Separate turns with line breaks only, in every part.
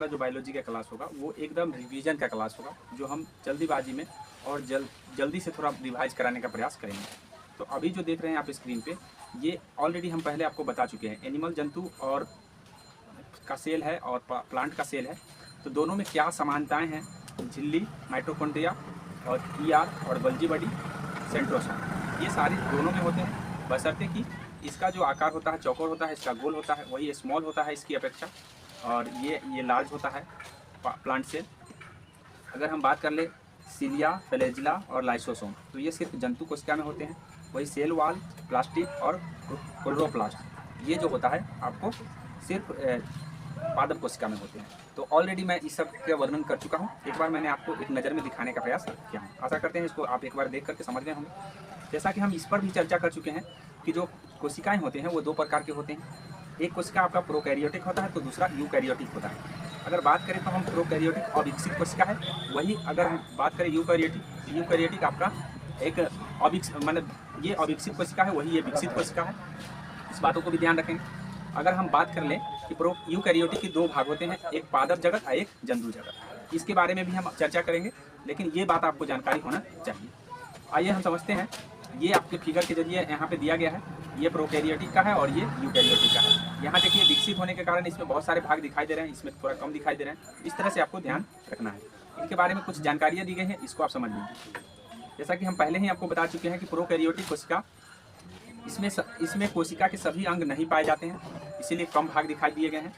जो बायोलॉजी का क्लास होगा वो एकदम रिवीजन का क्लास होगा, जो हम जल्दीबाजी में और जल्दी से थोड़ा रिवाइज कराने का प्रयास करेंगे। तो अभी जो देख रहे हैं आप स्क्रीन पे, ये ऑलरेडी हम पहले आपको बता चुके हैं। एनिमल जंतु और का सेल है और प्लांट का सेल है, तो दोनों में क्या समानताएं हैं। झिल्ली, माइटोकॉन्ड्रिया और ईआर और गोल्जी बॉडी, सेंट्रोसोम, ये सारी दोनों में होते हैं, बशर्ते कि इसका जो आकार होता है चौकोर होता है, इसका गोल होता है, वही स्मॉल होता है इसकी अपेक्षा, और ये लार्ज होता है प्लांट सेल। अगर हम बात कर ले सिलिया, फ्लैजिला और लाइसोसोम, तो ये सिर्फ जंतु कोशिका में होते हैं। वही सेल वाल, प्लास्टिक और क्लोरोप्लास्ट, ये जो होता है आपको सिर्फ पादप कोशिका में होते हैं। तो ऑलरेडी मैं इस सब का वर्णन कर चुका हूँ, एक बार मैंने आपको एक नज़र में दिखाने का प्रयास किया हूँ। आशा करते हैं इसको आप एक बार देख करके समझ गए होंगे। जैसा कि हम इस पर भी चर्चा कर चुके हैं कि जो कोशिकाएं होते हैं वो दो प्रकार के होते हैं। एक कोशिका आपका प्रोकैरियोटिक होता है, तो दूसरा यूकैरियोटिक होता है। अगर बात करें तो हम प्रोकैरियोटिक अविकसित कोशिका है, वही अगर हम बात करें यूकैरियोटिक आपका एक मतलब ये अविकसित कोशिका है, वही ये विकसित कोशिका है। इस बातों को भी ध्यान रखेंगे। अगर हम बात कर लें कि यूकैरियोटिक के दो भाग होते हैं, एक पादप जगत और एक जंतु जगत, इसके बारे में भी हम चर्चा करेंगे, लेकिन ये बात आपको जानकारी होना चाहिए। आइए हम समझते हैं। ये आपके फिगर के जरिए यहाँ पे दिया गया है, ये प्रोकैरियोटिक का है और ये यूकैरियोटिक का है। यहाँ देखिए विकसित होने के कारण इसमें बहुत सारे भाग दिखाई दे रहे हैं, इसमें थोड़ा कम दिखाई दे रहे हैं। इस तरह से आपको ध्यान रखना है। इनके बारे में कुछ जानकारियाँ दी गई हैं, इसको आप समझ लीजिए। जैसा कि हम पहले ही आपको बता चुके हैं कि प्रोकैरियोटिक कोशिका, इसमें कोशिका के सभी अंग नहीं पाए जाते हैं, इसीलिए कम भाग दिखाई दिए गए हैं।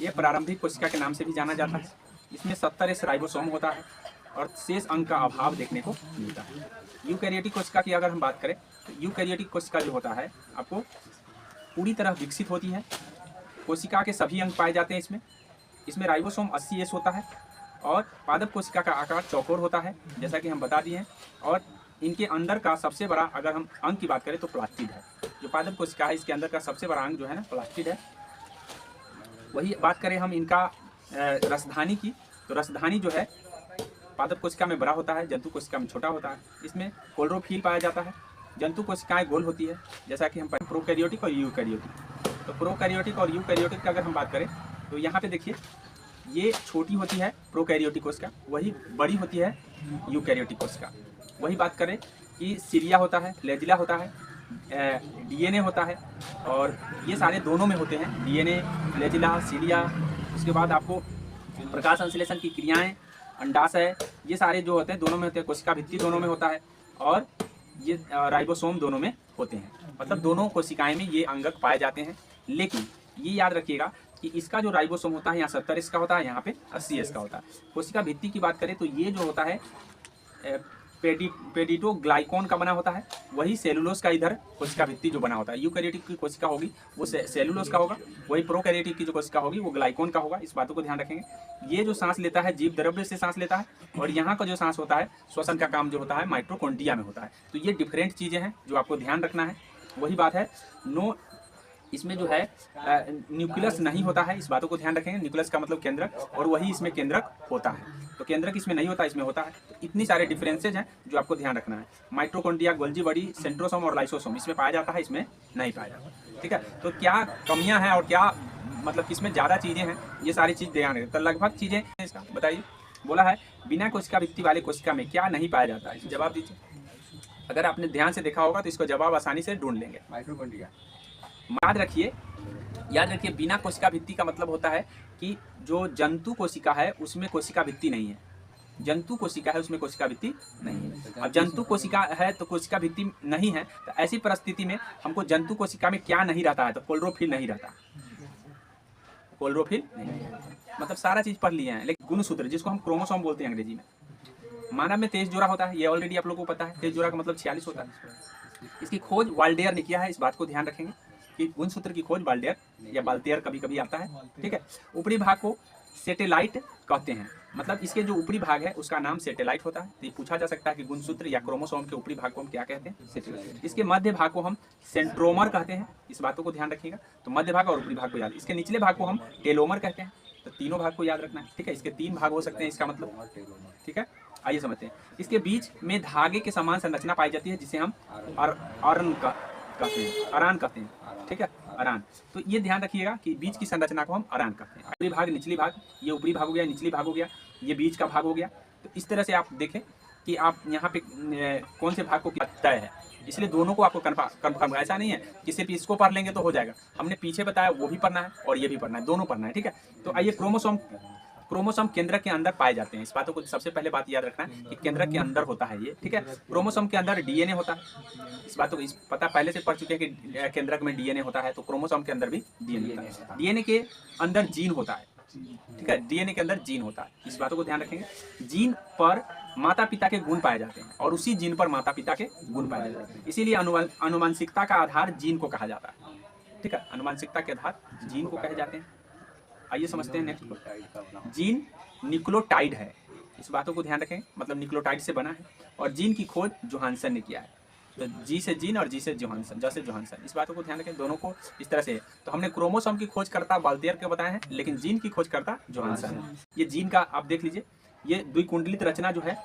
ये प्रारंभिक कोशिका के नाम से भी जाना जाता है। इसमें 70 राइबोसोम होता है और शेष अंग का अभाव देखने को मिलता है। यूकैरियोटिक कोशिका की अगर हम बात करें तो यूकैरियोटिक कोशिका जो होता है आपको पूरी तरह विकसित होती है। कोशिका के सभी अंग पाए जाते हैं इसमें राइबोसोम 80S होता है और पादप कोशिका का आकार चौकोर होता है, जैसा कि हम बता दिए हैं। और इनके अंदर का सबसे बड़ा अगर हम अंग की बात करें तो प्लास्टिड है। जो पादप कोशिका है इसके अंदर का सबसे बड़ा अंग जो है ना प्लास्टिड है। वही बात करें हम इनका रसधानी की, तो रसधानी जो है पादप कोशिका में बड़ा होता है, जंतु कोशिका में छोटा होता है। इसमें क्लोरोफिल पाया जाता है। जंतु कोशिकाएं गोल होती है, जैसा कि हम प्रोकैरियोटिक और यूकैरियोटिक। तो प्रोकैरियोटिक और यूकैरियोटिक का अगर हम बात करें तो यहाँ पे देखिए ये छोटी होती है प्रोकैरियोटिक कोशिका, वही बड़ी होती है यूकैरियोटिक कोशिका। वही बात करें कि सिलिया होता है, फ्लैजिला होता है, डीएनए होता है, और ये सारे दोनों में होते हैं, डीएनए, फ्लैजिला, सिलिया। उसके बाद आपको प्रकाश संश्लेषण की क्रियाएं, अंडाशय, ये सारे जो होते हैं दोनों में होते हैं। कोशिका भित्ति दोनों में होता है और ये राइबोसोम दोनों में होते हैं। मतलब दोनों कोशिकाएं में ये अंगक पाए जाते हैं। लेकिन ये याद रखिएगा कि इसका जो राइबोसोम होता है यहाँ 70S का होता है, यहाँ पे 80S का होता है। कोशिका भित्ति की बात करें तो ये जो होता है पेडिटोग्लाइकॉन का बना होता है, वही सेलुलोज का इधर कोशिका भित्ति जो बना होता है। यूकैरियोटिक की कोशिका होगी वो सेलुलोज का होगा, वही प्रोकैरियोटिक की जो कोशिका होगी वो ग्लाइकॉन का होगा। इस बातों को ध्यान रखेंगे। ये जो सांस लेता है जीव द्रव्य से सांस लेता है, और यहाँ का जो सांस होता है श्वसन का काम जो होता है माइटोकॉन्ड्रिया में होता है। तो ये डिफरेंट चीज़ें हैं जो आपको ध्यान रखना है। वही बात है, इसमें जो है न्यूक्लियस नहीं होता है, इस बातों को ध्यान रखेंगे। न्यूक्लियस का मतलब केंद्रक, और वही इसमें केंद्रक होता है। तो केंद्रक इसमें नहीं होता, इसमें होता है। तो इतनी सारे डिफरेंसेज हैं जो आपको ध्यान रखना है। माइटोकॉन्ड्रिया, गोल्जी बॉडी, सेंट्रोसोम और लाइसोसोम इसमें पाया जाता है, इसमें नहीं पाया जाता। ठीक है, तो क्या कमियां हैं और क्या मतलब किसमें ज़्यादा चीज़ें हैं, ये सारी चीज़ ध्यान रखें। तो लगभग चीज़ें इसका बताइए। बोला है बिना कोशिका भित्ति वाले कोशिका में क्या नहीं पाया जाता है, जवाब दीजिए। अगर आपने ध्यान से देखा होगा तो इसको जवाब आसानी से ढूंढ लेंगे।
माइटोकॉन्ड्रिया।
याद रखिए बिना कोशिका भित्ति का मतलब होता है कि जो जंतु कोशिका है उसमें कोशिका भित्ति नहीं है। जंतु कोशिका है उसमें कोशिका भित्ति नहीं है। अब जंतु कोशिका है तो कोशिका भित्ति नहीं है, तो ऐसी परिस्थिति में हमको जंतु कोशिका में क्या नहीं रहता है, तो क्लोरोफिल नहीं रहता। क्लोरोफिल नहीं, मतलब सारा चीज पढ़ लिए हैं। लेकिन गुणसूत्र जिसको हम क्रोमोसोम बोलते हैं अंग्रेजी में, मानव में 23 जोड़ा होता है, ये ऑलरेडी आप लोगों को पता है। 23 जोड़ा का मतलब 46 होता है। इसकी खोज वाल्डेयर ने किया है, इस बात को ध्यान रखेंगे कि गुणसूत्र की खोज वाल्डेयर या बाल्टेयर कभी कभी आता है। ठीक है, ऊपरी भाग को सेटेलाइट कहते हैं, मतलब इसके जो ऊपरी भाग है उसका नाम सेटेलाइट होता है। तो ये पूछा जा सकता है कि गुणसूत्र या क्रोमोसोम के ऊपरी भाग को हम क्या कहते हैं, सेटेलाइट। इसके मध्य भाग को हम सेंट्रोमर कहते हैं, इस बातों को ध्यान रखिएगा। तो मध्य भाग और ऊपरी भाग को याद। इसके निचले भाग को हम टेलोमर कहते हैं। तो तीनों भाग को याद रखना है। ठीक है, इसके 3 भाग हो सकते हैं इसका मतलब। ठीक है, आइए समझते हैं। इसके बीच में धागे के समान संरचना पाई जाती है जिसे हम अरान कहते हैं। ठीक है, अरान। तो ये ध्यान रखिएगा कि बीज की संरचना को हम अरान कहते हैं। ऊपरी भाग, निचली भाग, ये ऊपरी भाग हो गया, निचली भाग हो गया, ये बीज का भाग हो गया। तो इस तरह से आप देखें कि आप यहाँ पे कौन से भाग को तय है, इसलिए दोनों को आपको कन्फर्म, ऐसा नहीं है कि सिर्फ इसको पढ़ लेंगे तो हो जाएगा। हमने पीछे बताया वो भी पढ़ना है और ये भी पढ़ना है, दोनों पढ़ना है, ठीक है। तो आइए, क्रोमोसोम केंद्रक के अंदर पाए जाते हैं। इस बातों को सबसे पहले बात याद रखना है कि केंद्रक के अंदर होता है ये, ठीक है। क्रोमोसोम के अंदर डीएनए होता है। इस बातों को पता पहले से पढ़ चुके हैं कि केंद्रक में डीएनए होता है, तो क्रोमोसोम के अंदर भी डीएनए होता है। डीएनए के अंदर जीन होता है, ठीक है। डीएनए के अंदर जीन होता है, इस बातों को ध्यान रखेंगे। जीन पर माता पिता के गुण पाए जाते हैं और उसी जीन पर माता पिता के गुण पाए जाते हैं, इसीलिए अनुवांशिकता का आधार जीन को कहा जाता है, ठीक है। अनुवांशिकता के आधार जीन को कहे जाते हैं। आइए समझते हैं नेक्स्ट। जीन न्यूक्लियोटाइड है, इस बातों को ध्यान रखें, मतलब न्यूक्लियोटाइड से बना है। और जीन की खोज जोहानसन ने किया है, तो जी से जीन और जी से जोहानसन, जैसे जोहानसन, इस बातों को ध्यान रखें, दोनों को इस तरह से। तो हमने क्रोमोसोम की खोज करता बाल्तियर के बताया है, लेकिन जीन की खोज करता जोहानसन है। ये जीन का आप देख लीजिए, ये द्विकुंडलित रचना जो है,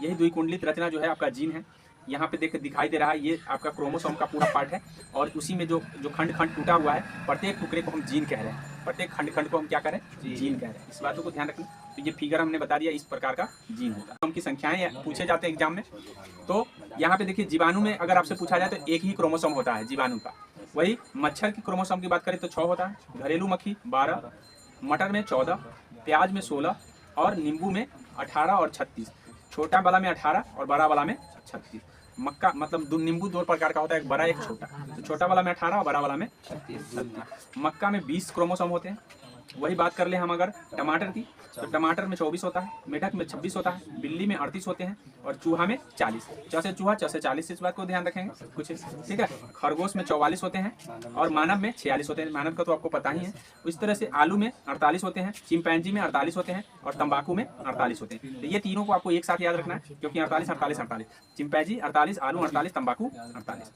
यही द्विकुंडलित रचना जो है आपका जीन है। यहाँ पे दिखाई दे रहा है, ये आपका क्रोमोसोम का पूरा पार्ट है और उसी में जो खंड खंड टूटा हुआ है, प्रत्येक टुकड़े को हम जीन कह रहे हैं, प्रत्येक खंड खंड को हम क्या करें, जीन कह रहे हैं। इस बातों को ध्यान रखना। तो ये फिगर हमने बता दिया, इस प्रकार का जीन होता है। उनकी संख्याएं पूछे जाते हैं एग्जाम में। तो यहाँ पे देखिए, जीवाणु में अगर आपसे पूछा जाए तो एक ही क्रोमोसोम होता है जीवाणु का। वही मच्छर की क्रोमोसोम की बात करें तो 6 होता है, घरेलू मक्खी 12, मटर में 14, प्याज में 16 और नींबू में 18 और 36। छोटा वाला में 18 और बड़ा वाला में 36। मक्का मतलब नींबू 2 प्रकार का होता है, एक बड़ा एक छोटा। तो छोटा वाला में 18 और बड़ा वाला में 36। मक्का में 20 क्रोमोसोम होते हैं। वही बात कर ले हम अगर टमाटर की, तो टमाटर में 24 होता है, मेढक में 26 होता है, बिल्ली में 38 होते हैं और चूहा में 40। चौसे चूहा, चौसे 40, इस बात को ध्यान रखेंगे कुछ, ठीक है। खरगोश में 44 होते हैं और मानव में 46 होते हैं। मानव का तो आपको पता ही है। इस तरह से आलू में 48 होते हैं, चिंपैंजी में 48 होते हैं और तंबाकू में 48 होते हैं। तो ये तीनों को आपको एक साथ याद रखना है, क्योंकि 48 48 48, चिंपैंजी 48, आलू 48, तंबाकू 48,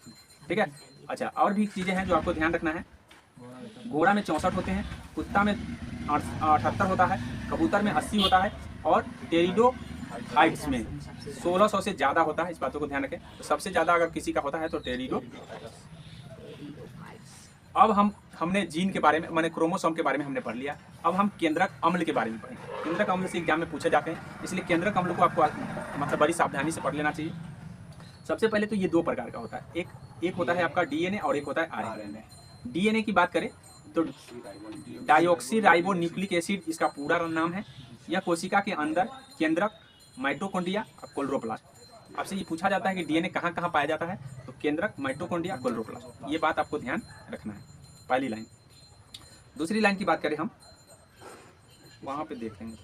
ठीक है। अच्छा, और भी चीज़ें हैं जो आपको ध्यान रखना है। घोड़ा में 64 होते हैं, कुत्ता में 78 होता है, कबूतर में 80 होता है और टेरिडोफाइट्स में 1600 से ज़्यादा होता है। इस बातों को ध्यान रखें। तो सबसे ज़्यादा अगर किसी का होता है तो टेरिडो। अब हमने जीन के बारे में, माने क्रोमोसोम के बारे में हमने पढ़ लिया। अब हम केंद्रक अम्ल के बारे में पढ़ेंगे। केंद्रक अम्ल से एग्जाम में पूछे जाते हैं, इसलिए केंद्रक अम्ल को आपको मतलब बड़ी सावधानी से पढ़ लेना चाहिए। सबसे पहले तो ये 2 प्रकार का होता है, एक होता है आपका डीएनए और एक होता है आरएनए। डीएनए की बात करें तो डाइऑक्सी राइबो न्यूक्लिक एसिड इसका पूरा नाम है। यह कोशिका के अंदर केंद्रक, माइटोकॉन्ड्रिया और क्लोरोप्लास्ट। आपसे ये पूछा जाता है कि डीएनए कहाँ कहाँ पाया जाता है, तो केंद्रक, माइटोकॉन्ड्रिया, क्लोरोप्लास्ट, ये बात आपको ध्यान रखना है, पहली लाइन। दूसरी लाइन की बात करें हम, वहाँ पे देख लेंगे,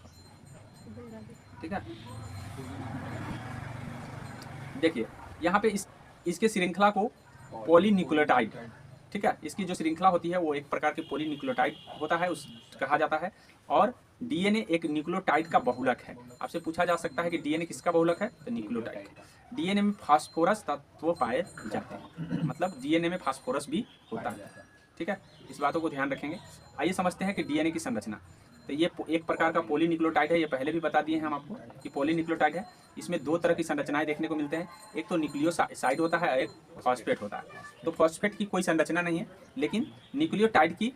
ठीक है। देखिए यहाँ पे इसके श्रृंखला को पॉलीन्यूक्लियोटाइड, ठीक है, इसकी जो श्रृंखला होती है वो एक प्रकार के पॉलीन्यूक्लियोटाइड होता है, उस कहा जाता है। और डीएनए एक न्यूक्लियोटाइड का बहुलक है। आपसे पूछा जा सकता है कि डीएनए किसका बहुलक है, तो न्यूक्लियोटाइड। डीएनए में फास्फोरस तत्व पाए जाते हैं, मतलब डीएनए में फास्फोरस भी होता है, ठीक है। इस बातों को ध्यान रखेंगे। आइए समझते हैं कि डीएनए की संरचना। तो ये एक प्रकार का पॉलीन्यूक्लियोटाइड है, ये पहले भी बता दिए हैं हम आपको कि पॉलीन्यूक्लियोटाइड है। इसमें 2 तरह की संरचनाएं देखने को मिलते हैं, एक तो न्यूक्लियोसाइड होता है, एक फॉस्फेट होता है। तो फॉस्फेट की कोई संरचना नहीं है, लेकिन न्यूक्लियोटाइड की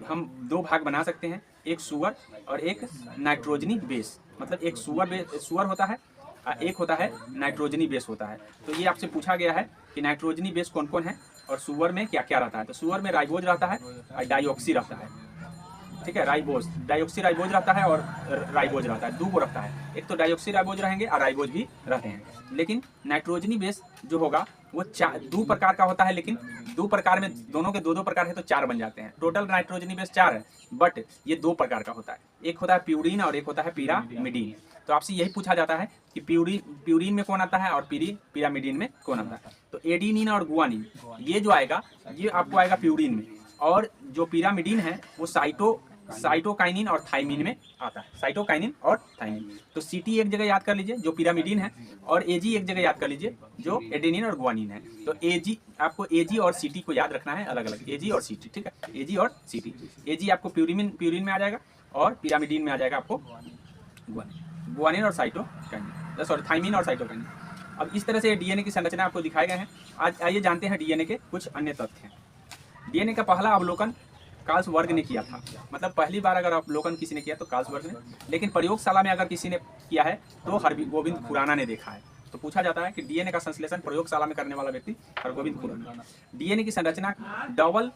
हम 2 भाग बना सकते हैं, एक सुअर और एक नाइट्रोजनी बेस। मतलब एक सुअर होता है, एक होता है नाइट्रोजनी बेस होता है। तो ये आपसे पूछा गया है कि नाइट्रोजनी बेस कौन कौन है और सुअर में क्या क्या रहता है। तो सुअर में राइबोज रहता है और डाइऑक्सी रहता है, ठीक है। राइबोज, डाइऑक्सी राइबोज रहता है और राइबोज रहता है, 2 रहता है। एक तो डाइऑक्सी राइबोज रहेंगे और राइबोज भी रहते हैं। लेकिन नाइट्रोजनी बेस जो होगा वो 2 प्रकार का होता है, लेकिन 2 प्रकार में दोनों के 2 प्रकार है तो 4 बन जाते हैं। टोटल नाइट्रोजनी बेस 4 है, बट ये 2 प्रकार का होता है। एक होता है प्यूरीन और एक होता है पिरामिडीन। तो आपसे यही पूछा जाता है कि प्यूरीन में कौन आता है और पिरामिडीन में कौन आता है। तो एडिनिन और गुआनिन ये जो आएगा, ये आपको आएगा प्यूरीन में, और जो पिरामिडीन है वो साइटोकाइनिन और थाइमिन में आता है, साइटोकाइनिन और थाइमिन। तो सीटी एक जगह याद कर लीजिए जो पिरामिडीन है, और एजी एक जगह याद कर लीजिए जो एडेनिन और गुआनिन है। तो एजी आपको एजी और सीटी को याद रखना है अलग अलग, एजी और सीटी, ठीक है। एजी और सीटी, एजी आपको प्यूरिन में आ जाएगा और पिरामिडीन में आ जाएगा आपको गुआनिन और साइटोकाइनिन, सॉरी थाइमिन और साइटोकाइनिन। अब इस तरह से डीएनए की संरचना आपको दिखाए गए हैं। आज आइए जानते हैं डीएनए के कुछ अन्य तथ्य हैं। डीएनए का पहला अवलोकन कार्ल्स वर्ग ने किया था, मतलब पहली बार अगर अवलोकन किसी ने किया तो कार्ल्स वर्ग ने, लेकिन प्रयोगशाला में अगर किसी ने किया है तो हरगोविंद खुराना ने देखा है। तो पूछा जाता है कि डीएनए का संश्लेषण प्रयोगशाला में करने वाला व्यक्ति हरगोविंद खुराना। डीएनए की संरचना डबल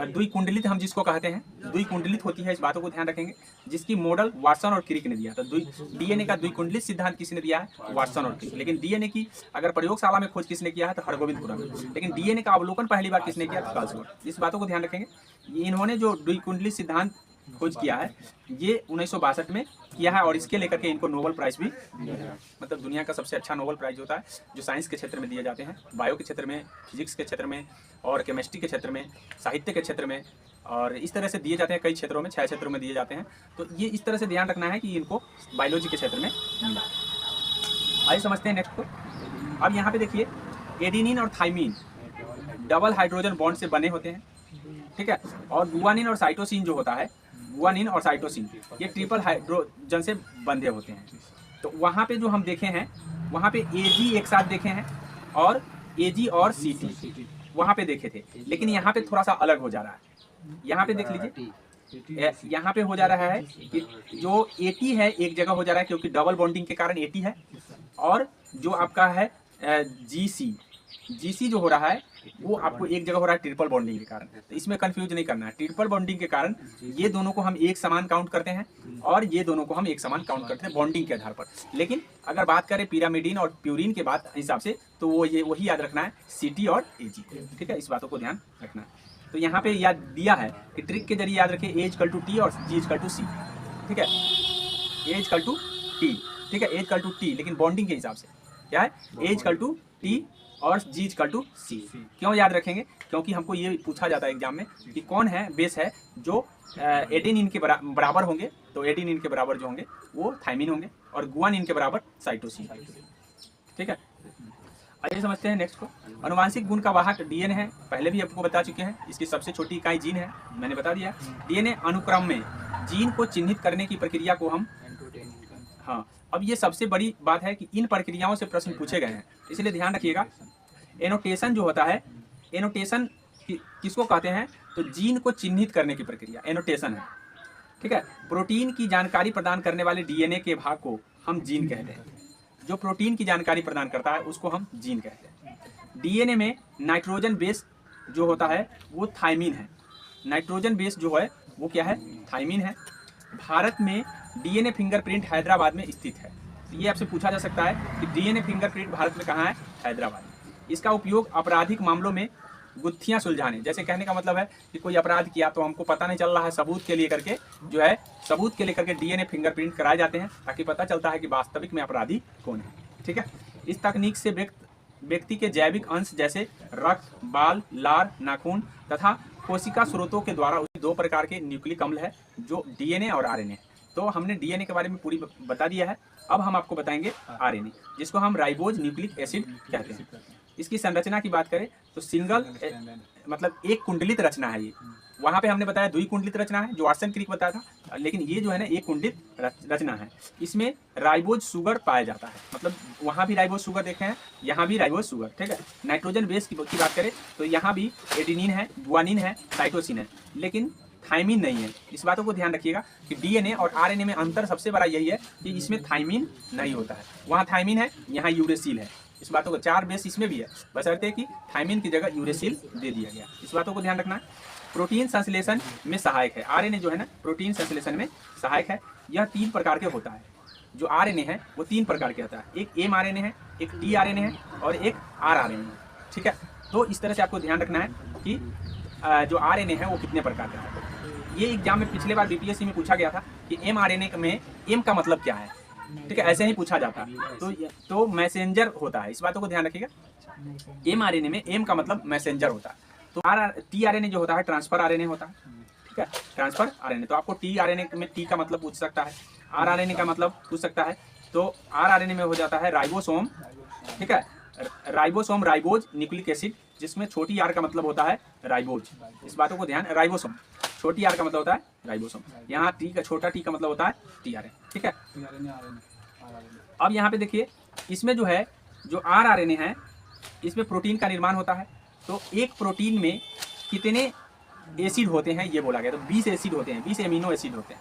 द्विकुंडलित हम जिसको कहते हैं, द्विकुंडलित होती है, इस बातों को ध्यान रखेंगे, जिसकी मॉडल वाटसन और क्रिक ने दिया था। डीएनए का द्विकुंडलित सिद्धांत किसने दिया है? वाटसन और क्रिक। लेकिन डीएनए की अगर प्रयोगशाला में खोज किसने किया है तो हरगोविंद खुराना। लेकिन डीएनए का अवलोकन पहली बार किसने किया? कार्ल्स वर्ग। इस बातों को ध्यान रखेंगे। इन्होंने जो द्विकुंडलित सिद्धांत खोज किया है ये 1962 में किया है और इसके लेकर के इनको नोबेल प्राइज भी मिला है। मतलब दुनिया का सबसे अच्छा नोबेल प्राइज होता है जो साइंस के क्षेत्र में दिए जाते हैं, बायो के क्षेत्र में, फिजिक्स के क्षेत्र में और केमिस्ट्री के क्षेत्र में, साहित्य के क्षेत्र में, और इस तरह से दिए जाते हैं कई क्षेत्रों में, 6 क्षेत्रों में दिए जाते हैं। तो ये इस तरह से ध्यान रखना है कि इनको बायोलॉजी के क्षेत्र में मिला। आइए समझते हैं नेक्स्ट को। अब यहाँ पे देखिए एडेनिन और थाइमिन डबल हाइड्रोजन बॉन्ड से बने होते हैं, ठीक है, और गुआनिन और साइटोसिन जो होता है, गुआनिन और साइटोसिन ये ट्रिपल हाइड्रोजन से बंधे होते हैं। तो वहाँ पे जो हम देखे हैं वहाँ पे एजी एक साथ देखे हैं और एजी और सीटी वहाँ पे देखे थे, लेकिन यहाँ पे थोड़ा सा अलग हो जा रहा है। यहाँ पे देख लीजिए, यहाँ पे हो जा रहा है कि जो एटी है एक जगह हो जा रहा है क्योंकि डबल बॉन्डिंग के कारण एटी है, और जो आपका है जीसी जो हो रहा है वो आपको एक जगह हो रहा है ट्रिपल बॉन्डिंग के कारण। तो इसमें कंफ्यूज नहीं करना है, ट्रिपल बॉन्डिंग के कारण ये दोनों को हम एक समान काउंट करते हैं और ये दोनों को हम एक समान काउंट करते हैं बॉन्डिंग के आधार पर। लेकिन अगर बात करें पिरामिडीन और प्यूरिन के बात हिसाब से तो वो ये वही याद रखना है, सीटी और एजी, ठीक है, इस बातों को ध्यान रखना है। तो यहाँ पे याद दिया है कि ट्रिक के जरिए याद रखें एज कल टू टी और जी कल टू सी, ठीक है, एज कल टू टी, ठीक है, एज कल टू टी, लेकिन बॉन्डिंग के हिसाब से क्या है, एज कल टू टी और जी इक्वल टू सी। क्यों याद रखेंगे? क्योंकि हमको ये पूछा जाता है एग्जाम में कि कौन है बेस है जो एडेनिन के बराबर होंगे, तो एडेनिन के बराबर जो होंगे वो थाइमिन होंगे और गुआनिन के बराबर साइटोसिन, ठीक है। आइए समझते हैं नेक्स्ट को। अनुवांशिक गुण का वाहक डीएनए है, पहले भी आपको बता चुके हैं। इसकी सबसे छोटी इकाई जीन है, मैंने बता दिया। डीएनए अनुक्रम में जीन को चिन्हित करने की प्रक्रिया को हम, हाँ, अब ये सबसे बड़ी बात है कि इन प्रक्रियाओं से प्रश्न पूछे गए हैं, इसलिए ध्यान रखिएगा। एनोटेशन जो होता है, एनोटेशन किसको कहते हैं? तो जीन को चिन्हित करने की प्रक्रिया एनोटेशन है, ठीक है। प्रोटीन की जानकारी प्रदान करने वाले डीएनए के भाग को हम जीन कहते हैं। जो प्रोटीन की जानकारी प्रदान करता है उसको हम जीन कहते हैं। डीएनए में नाइट्रोजन बेस जो होता है वो थाइमिन है। नाइट्रोजन बेस जो है वो क्या है? थाइमिन है। भारत में डीएनए फिंगरप्रिंट हैदराबाद में स्थित है। ये आपसे पूछा जा सकता है कि डीएनए फिंगरप्रिंट भारत में कहाँ है? हैदराबाद में। इसका उपयोग आपराधिक मामलों में गुत्थियां सुलझाने, जैसे कहने का मतलब है कि कोई अपराध किया तो हमको पता नहीं चल रहा है, सबूत के लिए करके जो है, सबूत के लिए करके डीएनए फिंगरप्रिंट कराए जाते हैं ताकि पता चलता है कि वास्तविक में अपराधी कौन है, ठीक है। इस तकनीक से व्यक्ति के जैविक अंश जैसे रक्त, बाल, लार, नाखून तथा कोशिका स्रोतों के द्वारा उसी 2 प्रकार के न्यूक्लिक अम्ल है जो डीएनए और आरएनए। तो हमने डीएनए के बारे में पूरी बता दिया है। अब हम आपको बताएंगे आरएनए, जिसको हम राइबोज न्यूक्लिक एसिड कहते हैं। इसकी संरचना की बात करें तो सिंगल मतलब एक कुंडलित रचना है ये। वहाँ पे हमने बताया द्विकुंडलित रचना है जो वाटसन क्रिक बताया था, लेकिन ये जो है ना एक कुंडलित रचना है। इसमें राइबोज शुगर पाया जाता है, मतलब वहाँ भी राइबोज शुगर देखे हैं, यहाँ भी राइबोज शुगर, ठीक है। नाइट्रोजन बेस की बात करें तो यहाँ भी एडेनिन है, गुआनिन है, साइटोसिन है, लेकिन थाइमिन नहीं है। इस बातों को ध्यान रखिएगा कि डीएनए और आरएनए में अंतर सबसे बड़ा यही है कि इसमें थाइमिन नहीं होता है। वहाँ थाइमिन है, यहाँ यूरेसिल है। इस बातों को 4 बेस इसमें भी है, बशर्ते कि थाइमिन की जगह यूरेसिल दे दिया गया। इस बातों को ध्यान रखना है। प्रोटीन संश्लेषण में सहायक है, आरएनए जो है ना प्रोटीन संश्लेषण में सहायक है। यह 3 प्रकार के होता है। जो आरएनए है वो 3 प्रकार के होता है, एक एमआरएनए है, एक टीआरएनए है और एक आरआरएनए है, ठीक है। तो इस तरह से आपको ध्यान रखना है कि जो आरएनए है वो कितने प्रकार का है। ये एग्जाम में पिछले बार बीपीएससी में पूछा गया था कि एमआरएनए में एम का मतलब क्या है, ठीक है, ऐसे ही पूछा जाता है। तो मैसेंजर होता है, इस बातों को ध्यान रखिएगा। एमआरएनए में एम का मतलब मैसेंजर होता है। तो टीआरएनए जो होता है ट्रांसफर आरएनए होता है, ठीक है, ट्रांसफर आरएनए। तो आपको टीआरएनए में टी का मतलब पूछ सकता है, आरआरएनए का मतलब पूछ सकता है। तो आरआरएनए में हो जाता है राइबोसोम, ठीक है, राइबोसोम राइबोज न्यूक्लिक एसिड, जिसमें छोटी आर का मतलब होता है राइबोज। इस बातों को ध्यान, राइबोसोम छोटी आर का मतलब होता है राइबोसोम, यहाँ टी का छोटा टी का मतलब होता है टीआरएनए, ठीक है। अब यहाँ पे देखिए इसमें जो है जो आरआरएनए है इसमें प्रोटीन का निर्माण होता है, तो एक प्रोटीन में कितने एसिड होते हैं ये बोला गया। तो 20 एसिड होते हैं, 20 एमिनो एसिड होते हैं।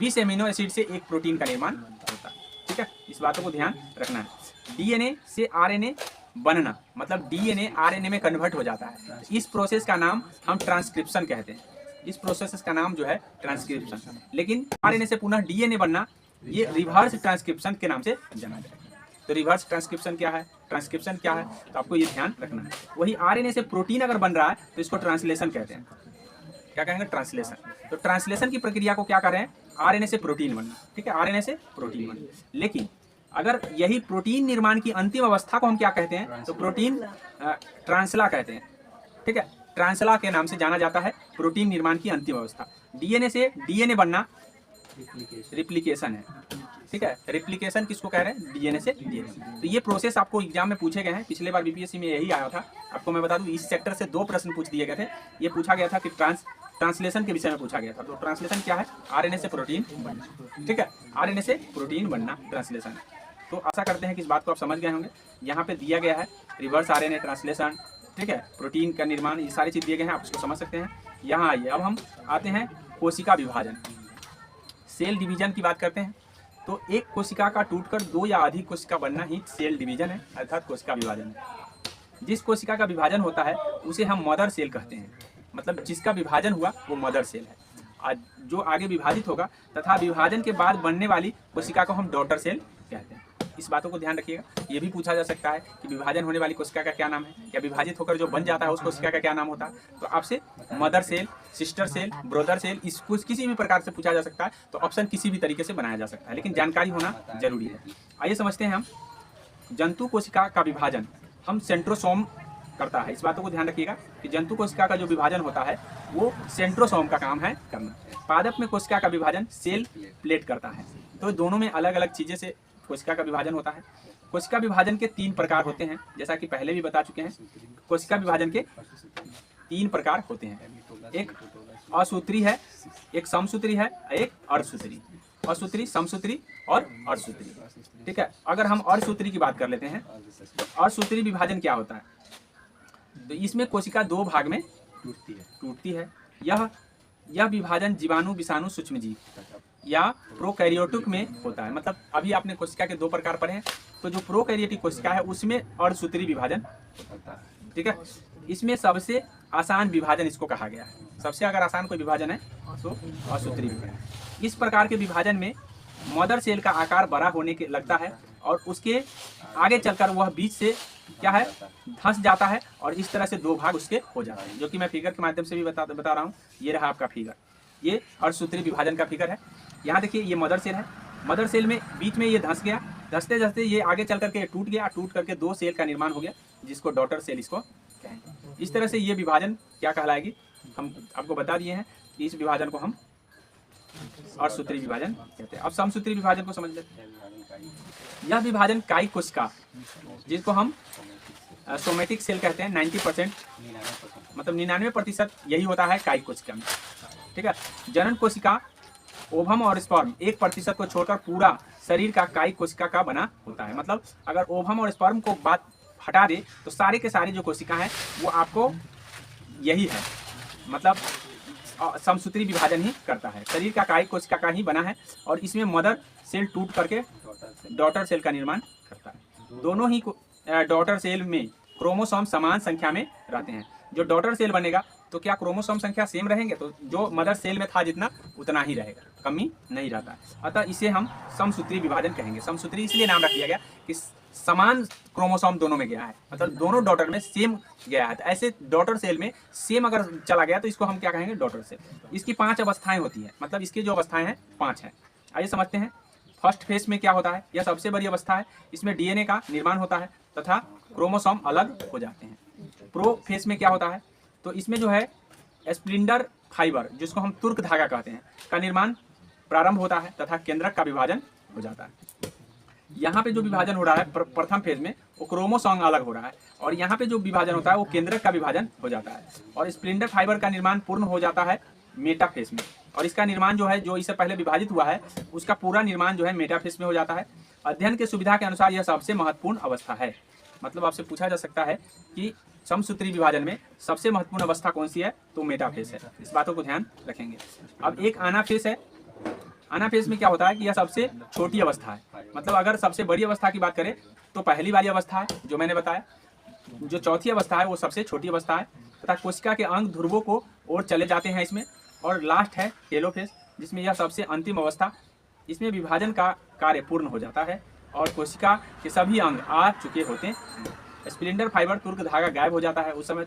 20 एमिनो एसिड से एक प्रोटीन का निर्माण होता है। ठीक है, इस बातों को ध्यान रखना है। डीएनए से आरएनए बनना, मतलब डीएनए आरएनए में कन्वर्ट हो जाता है। इस प्रोसेस का नाम हम ट्रांसक्रिप्शन कहते हैं। इस प्रोसेस का नाम जो है ट्रांसक्रिप्शन। लेकिन आरएनए से पुनः डीएनए बनना, ये रिवर्स ट्रांसक्रिप्शन के नाम से जाना जाएगा। तो रिवर्स ट्रांसक्रिप्शन क्या है, ट्रांसक्रिप्शन क्या है, तो आपको ये ध्यान रखना है। वही आरएनए से प्रोटीन अगर बन रहा है तो इसको ट्रांसलेशन कहते हैं। क्या कहेंगे, ट्रांसलेशन। तो ट्रांसलेशन की प्रक्रिया को क्या कर रहे हैं, आरएनए से प्रोटीन बनना। ठीक है, आरएनए से प्रोटीन बनना। लेकिन अगर यही प्रोटीन निर्माण की अंतिम अवस्था को हम क्या कहते हैं, तो प्रोटीन ट्रांसला कहते हैं। ठीक है, ट्रांसला के नाम से जाना जाता है प्रोटीन निर्माण की अंतिम अवस्था। डीएनए से डीएनए बनना रिप्लिकेशन है। ठीक है, रिप्लिकेशन किसको कह रहे हैं, डीएनए से डीएनए। तो ये प्रोसेस आपको एग्जाम में पूछे गए हैं, पिछले बार बीपीएससी में यही आया था। आपको मैं बता दूं, इस सेक्टर से 2 प्रश्न पूछ दिए गए थे। ये पूछा गया था कि ट्रांसलेशन के विषय में पूछा गया था। तो ट्रांसलेशन क्या है, आरएनए से प्रोटीन बनना। ठीक है, आरएनए से प्रोटीन बनना ट्रांसलेशन। तो आशा करते हैं कि इस बात को आप समझ गए होंगे। यहाँ पे दिया गया है रिवर्स आरएनए ट्रांसलेशन, ठीक है, प्रोटीन का निर्माण, ये सारी चीज़ दिए गए हैं, आप इसको समझ सकते हैं। यहाँ आइए, अब हम आते हैं कोशिका विभाजन, सेल डिवीजन की बात करते हैं। तो एक कोशिका का टूटकर 2 या अधिक कोशिका बनना ही सेल डिवीजन है, अर्थात कोशिका विभाजन है। जिस कोशिका का विभाजन होता है उसे हम मदर सेल कहते हैं। मतलब जिसका विभाजन हुआ वो मदर सेल है। आज जो आगे विभाजित होगा तथा विभाजन के बाद बनने वाली कोशिका को हम डॉटर सेल कहते हैं। इस बातों को ध्यान रखिएगा। ये भी पूछा जा सकता है कि विभाजन होने वाली कोशिका का क्या नाम है, या विभाजित होकर जो बन जाता है उस कोशिका का क्या नाम होता है। तो आपसे mother cell, sister cell, brother cell, इसको किसी भी प्रकार से पूछा जा सकता है। तो ऑप्शन किसी भी तरीके से बनाया जा सकता है, लेकिन जानकारी होना जरूरी है। आइए समझते हैं हम जंतु कोशिका का विभाजन हम सेंट्रोसोम करता है। इस बातों को ध्यान रखिएगा कि जंतु कोशिका का जो विभाजन होता है वो सेंट्रोसोम का काम है करना। पादप में कोशिका का विभाजन सेल प्लेट करता है। तो दोनों में अलग अलग चीजें से कोशिका का विभाजन होता है। कोशिका विभाजन के 3 प्रकार होते हैं, जैसा कि पहले भी बता चुके हैं। कोशिका विभाजन के 3 प्रकार होते हैं। एक असूत्री है, एक समसूत्री है, एक अर्धसूत्री। असूत्री, समसूत्री और अर्धसूत्री। ठीक है, अगर हम अर्धसूत्री की बात कर लेते हैं तो अर्धसूत्री विभाजन क्या होता है, तो इसमें कोशिका 2 भाग में टूटती है। यह विभाजन जीवाणु, विषाणु, सूक्ष्मजीव या प्रोकैरियोटिक में होता है। मतलब अभी आपने कोशिका के 2 प्रकार पढ़े हैं। तो जो प्रोकैरियोटिक कोशिका है उसमें अर्धसूत्री विभाजन होता है। ठीक है, इसमें सबसे आसान विभाजन इसको कहा गया है। सबसे अगर आसान कोई विभाजन है तो अर्धसूत्री विभाजन। इस प्रकार के विभाजन में मदर सेल का आकार बड़ा होने के लगता है और उसके आगे चलकर वह बीच से क्या है, धंस जाता है और इस तरह से 2 भाग उसके हो जाते हैं, जो कि मैं फिगर के माध्यम से भी बता रहा हूँ। ये रहा आपका फिगर, ये अर्धसूत्री विभाजन का फिगर है। यहाँ देखिए, ये मदर सेल है। मदर सेल में बीच में ये धंस गया, धंसते धंसते ये आगे चल करके टूट गया, टूट करके 2 सेल का निर्माण हो गया, जिसको डॉटर सेल इसको कहेंगे। इस तरह से ये विभाजन क्या कहलाएगी, हम आपको बता दिए हैं कि इस विभाजन को हम अर्धसूत्री विभाजन कहते हैं। अब समसूत्री विभाजन को समझ लेते हैं। यह विभाजन कायिक कोशिका, जिसको हम सोमेटिक सेल कहते हैं, 90% मतलब 99% यही होता है कायिक कोशिका में। ठीक है, जनन कोशिका, ओवम और स्पर्म 1% को छोड़कर पूरा शरीर का कायिक कोशिका का बना होता है। मतलब अगर ओवम और स्पर्म को बात हटा दे तो सारे के सारे जो कोशिका हैं वो आपको यही है, मतलब समसूत्री विभाजन ही करता है। शरीर का कायिक कोशिका का ही बना है और इसमें मदर सेल टूट करके डॉटर सेल का निर्माण करता है। दोनों ही डॉटर सेल में क्रोमोसोम समान संख्या में रहते हैं। जो डॉटर सेल बनेगा तो क्या क्रोमोसोम संख्या सेम रहेंगे, तो जो मदर सेल में था जितना उतना ही रहेगा, कमी नहीं रहता। अतः इसे हम समसूत्री विभाजन कहेंगे। समसूत्री इसलिए नाम रख दिया गया कि समान क्रोमोसोम दोनों में गया है, मतलब दोनों डॉटर में सेम गया है। तो ऐसे डॉटर सेल में सेम अगर चला गया तो इसको हम क्या कहेंगे, डॉटर सेल। इसकी 5 अवस्थाएं होती हैं, मतलब इसकी जो अवस्थाएं हैं 5 हैं। आइए समझते हैं। फर्स्ट फेज में क्या होता है, यह सबसे बड़ी अवस्था है। इसमें डीएनए का निर्माण होता है तथा क्रोमोसोम अलग हो जाते हैं। प्रो फेज में क्या होता है, तो इसमें जो है स्प्लिंडर फाइबर, जिसको हम तुर्क धागा कहते हैं, का निर्माण प्रारंभ होता है तथा केंद्रक का विभाजन हो जाता है। यहाँ पे जो विभाजन हो रहा है प्रथम फेज में, वो क्रोमोसोम अलग हो रहा है, और यहाँ पे जो विभाजन होता है वो केंद्रक का विभाजन हो जाता है। और स्प्लिंडर फाइबर का निर्माण पूर्ण हो जाता है मेटाफेज में, और इसका निर्माण जो है, जो इससे पहले विभाजित हुआ है उसका पूरा निर्माण जो है मेटाफेज में हो जाता है। अध्ययन के सुविधा के अनुसार यह सबसे महत्वपूर्ण अवस्था है। मतलब आपसे पूछा जा सकता है कि समसूत्री विभाजन में सबसे महत्वपूर्ण अवस्था कौन सी है? तो मेटाफेज है। इस बातों को ध्यान रखेंगे। अब एक एनाफेज है। एनाफेज में क्या होता है कि यह सबसे छोटी अवस्था है। मतलब अगर सबसे बड़ी अवस्था की बात करें तो पहली वाली अवस्था है जो मैंने बताया। जो चौथी अवस्था है वो सबसे छोटी अवस्था है तथा कोशिका के अंग ध्रुवों को ओर चले जाते हैं इसमें। और लास्ट है टेलोफेज, जिसमें यह सबसे अंतिम अवस्था। इसमें विभाजन का कार्य पूर्ण हो जाता है और कोशिका के सभी अंग आ चुके होते हैं। स्प्लिंडर फाइबर तुर्क धागा गायब हो जाता है, उस समय